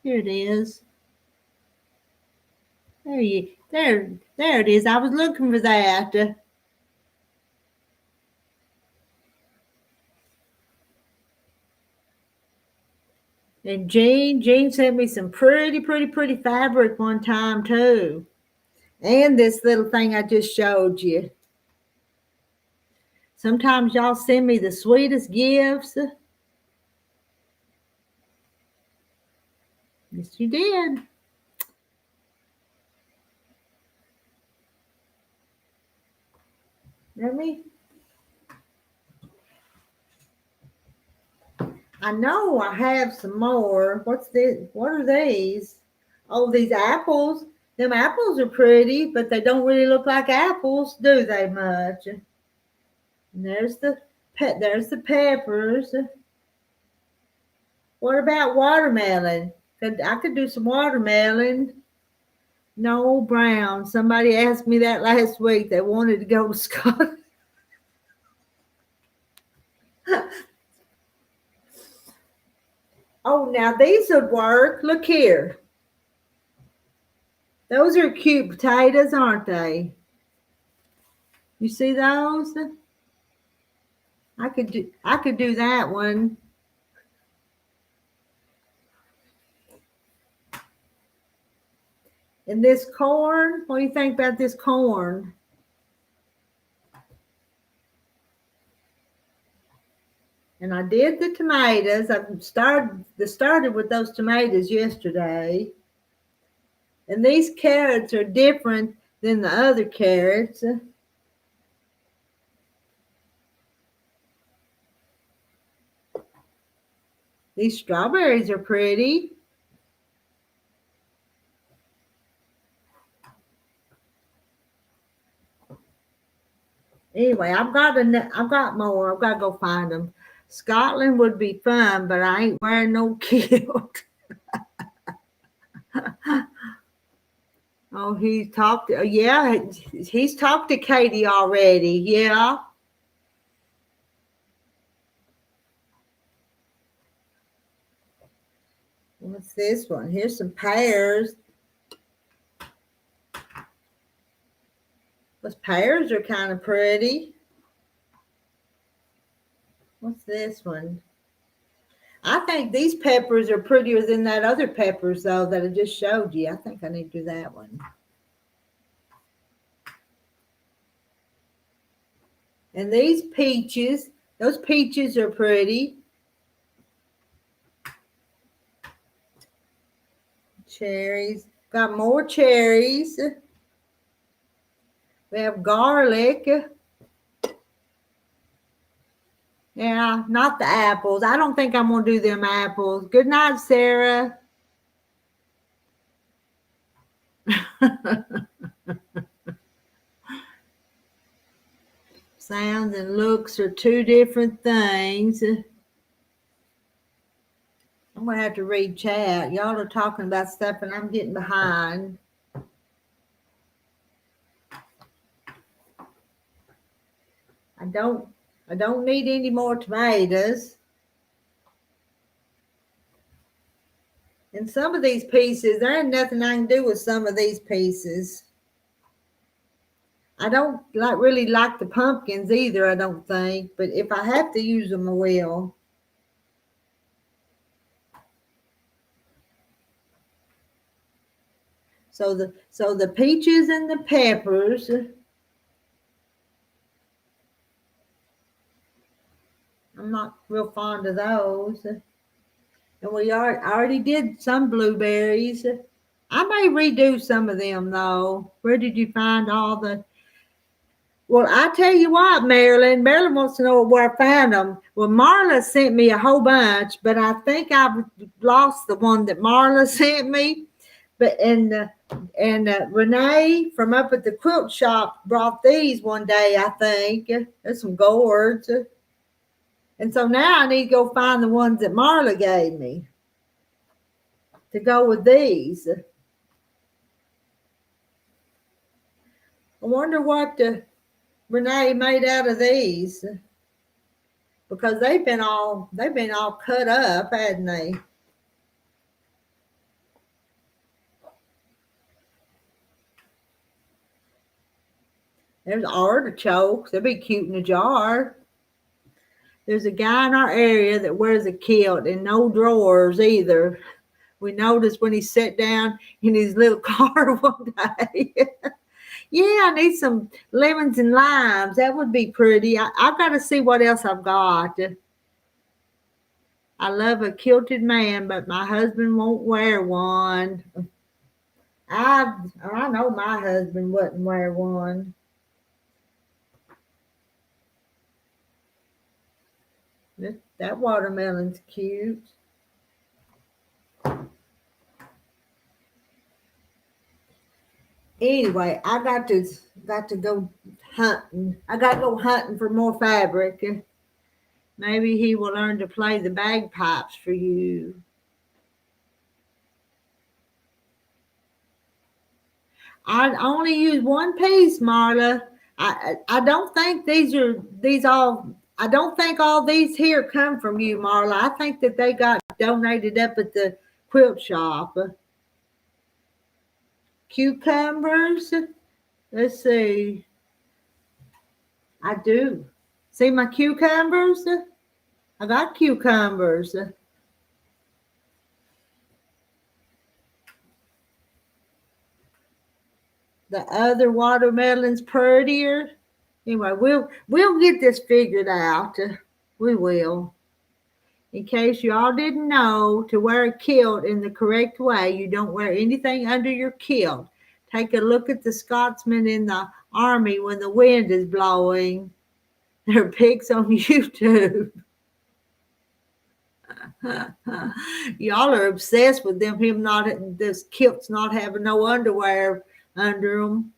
Here it is. There it is. I was looking for that. And Jean sent me some pretty fabric one time too. And this little thing I just showed you. Sometimes y'all send me the sweetest gifts. Yes, you did. Let me. I know I have some more. What's this? What are these? Oh, these apples. Them apples are pretty, but they don't really look like apples, do they much? And there's the peppers. What about watermelon? I could do some watermelon. No, brown. Somebody asked me that last week. They wanted to go to Scotland. Oh, now these would work. Look here. Those are cute potatoes, aren't they? You see those? I could do that one. And this corn, what do you think about this corn? And I did the tomatoes. I started with those tomatoes yesterday. And these carrots are different than the other carrots. These strawberries are pretty. Anyway, I've got more. I've got to go find them. Scotland would be fun, but I ain't wearing no kilt. Oh, he's talked to Katie already. Yeah. What's this one? Here's some pears. Those pears are kind of pretty. What's this one? I think these peppers are prettier than that other peppers, though, that I just showed you. I think I need to do that one. And these peaches, those peaches are pretty. Cherries. Got more cherries. We have garlic. Yeah, not the apples. I don't think I'm going to do them apples. Good night, Sarah. Sounds and looks are two different things. I'm going to have to read chat. Y'all are talking about stuff and I'm getting behind. I don't need any more tomatoes. And some of these pieces, there ain't nothing I can do with some of these pieces. I don't really like the pumpkins either, I don't think. But if I have to use them, I will. So the peaches and the peppers. I'm not real fond of those. And I already did some blueberries. I may redo some of them, though. Where did you find all the... Well, I tell you what, Marilyn wants to know where I found them. Well, Marla sent me a whole bunch, but I think I've lost the one that Marla sent me. But And Renee from up at the quilt shop brought these one day, I think. There's some gourds. And so now I need to go find the ones that Marla gave me to go with these. I wonder what Renee made out of these, because they've been all cut up, hadn't they? There's artichokes. They'll be cute in a jar. There's a guy in our area that wears a kilt and no drawers either. We noticed when he sat down in his little car one day. Yeah, I need some lemons and limes. That would be pretty. I've got to see what else I've got. I love a kilted man, but my husband won't wear one. I know my husband wouldn't wear one. That watermelon's cute. Anyway, I got to go hunting. I got to go hunting for more fabric. Maybe he will learn to play the bagpipes for you. I only use one piece, Marla. I don't think I don't think all these here come from you, Marla. I think that they got donated up at the quilt shop. Cucumbers. Let's see. I do. See my cucumbers? I got cucumbers. The other watermelon's prettier. Anyway, we'll get this figured out. We will. In case you all didn't know, to wear a kilt in the correct way, you don't wear anything under your kilt. Take a look at the Scotsmen in the army when the wind is blowing. They're pigs on YouTube. Y'all are obsessed with this kilts not having no underwear under them.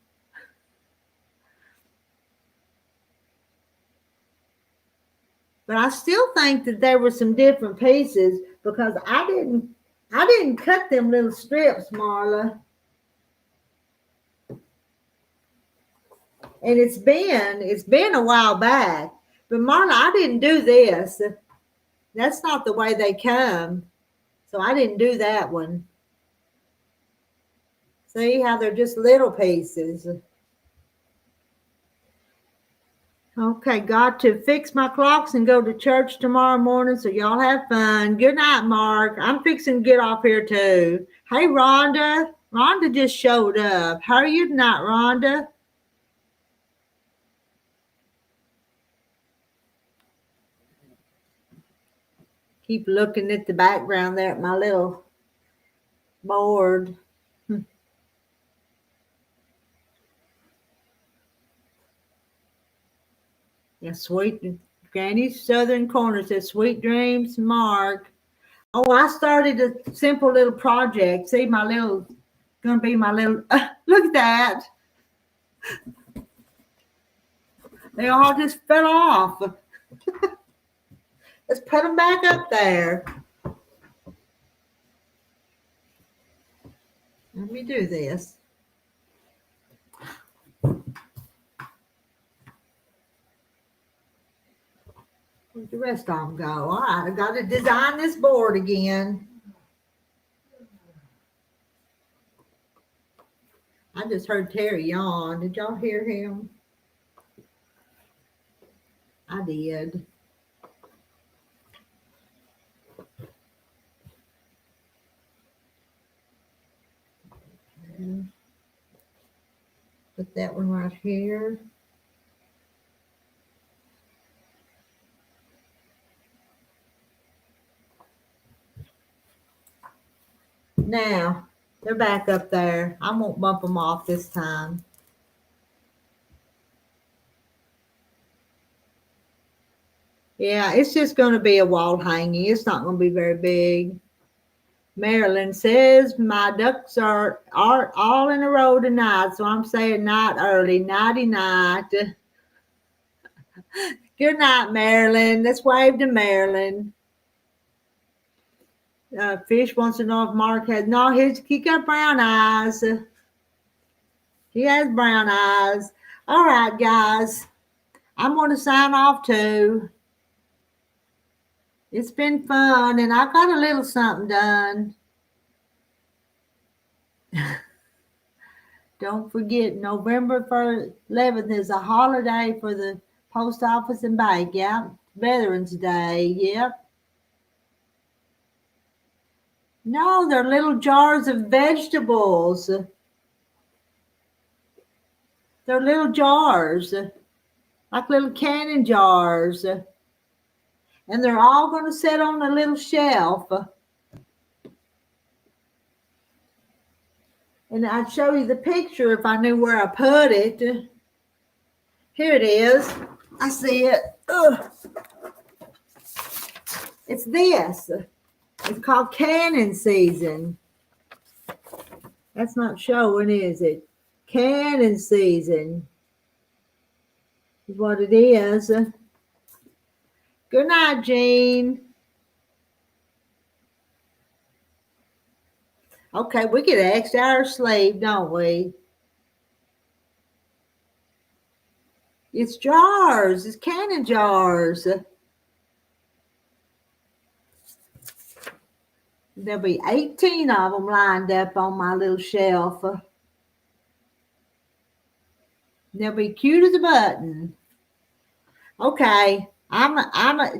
But I still think that there were some different pieces, because I didn't cut them little strips, Marla. And it's been a while back. But Marla, I didn't do this. That's not the way they come. So I didn't do that one. See how they're just little pieces. Okay, got to fix my clocks and go to church tomorrow morning, so y'all have fun. Good night, Mark. I'm fixing to get off here too. Hey, Rhonda. Rhonda just showed up. How are you tonight, Rhonda? Keep looking at the background there at my little board. Yeah, sweet. Granny's Southern Corner says, sweet dreams, Mark. Oh, I started a simple little project. See, gonna be my little, look at that. They all just fell off. Let's put them back up there. Let me do this. Where'd the rest of them go? All right, I got to design this board again. I just heard Terry yawn. Did y'all hear him? I did. Put that one right here. Now, they're back up there. I won't bump them off this time. Yeah, it's just going to be a wall hanging. It's not going to be very big. Marilyn says my ducks are all in a row tonight, so I'm saying night early. Nighty night. Good night, Marilyn. Let's wave to Marilyn. Fish wants to know if Mark has. No, he got brown eyes. He has brown eyes. All right, guys. I'm going to sign off too. It's been fun, and I got a little something done. Don't forget, November 11th is a holiday for the post office and bank. Yep. Veterans Day. Yep. No, they're little jars of vegetables. They're little jars, like little canning jars. And they're all going to sit on a little shelf. And I'd show you the picture if I knew where I put it. Here it is. I see it. Ugh. It's this. It's called canning season. That's not showing, is it? Canning season is what it is. Good night, Jean. Okay, we get an extra hour of sleep, don't we? It's jars. It's canning jars. There'll be 18 of them lined up on my little shelf. They'll be cute as a button. Okay, I'm a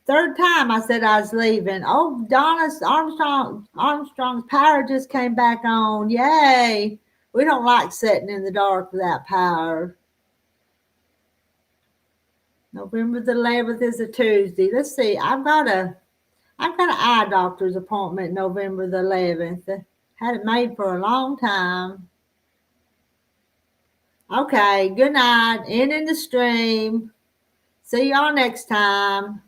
third time I said I was leaving. Oh, Donna's Armstrong's power just came back on. Yay! We don't like sitting in the dark without power. November the 11th is a Tuesday. Let's see. I've got an eye doctor's appointment November the 11th. Had it made for a long time. Okay, good night. Ending the stream. See y'all next time.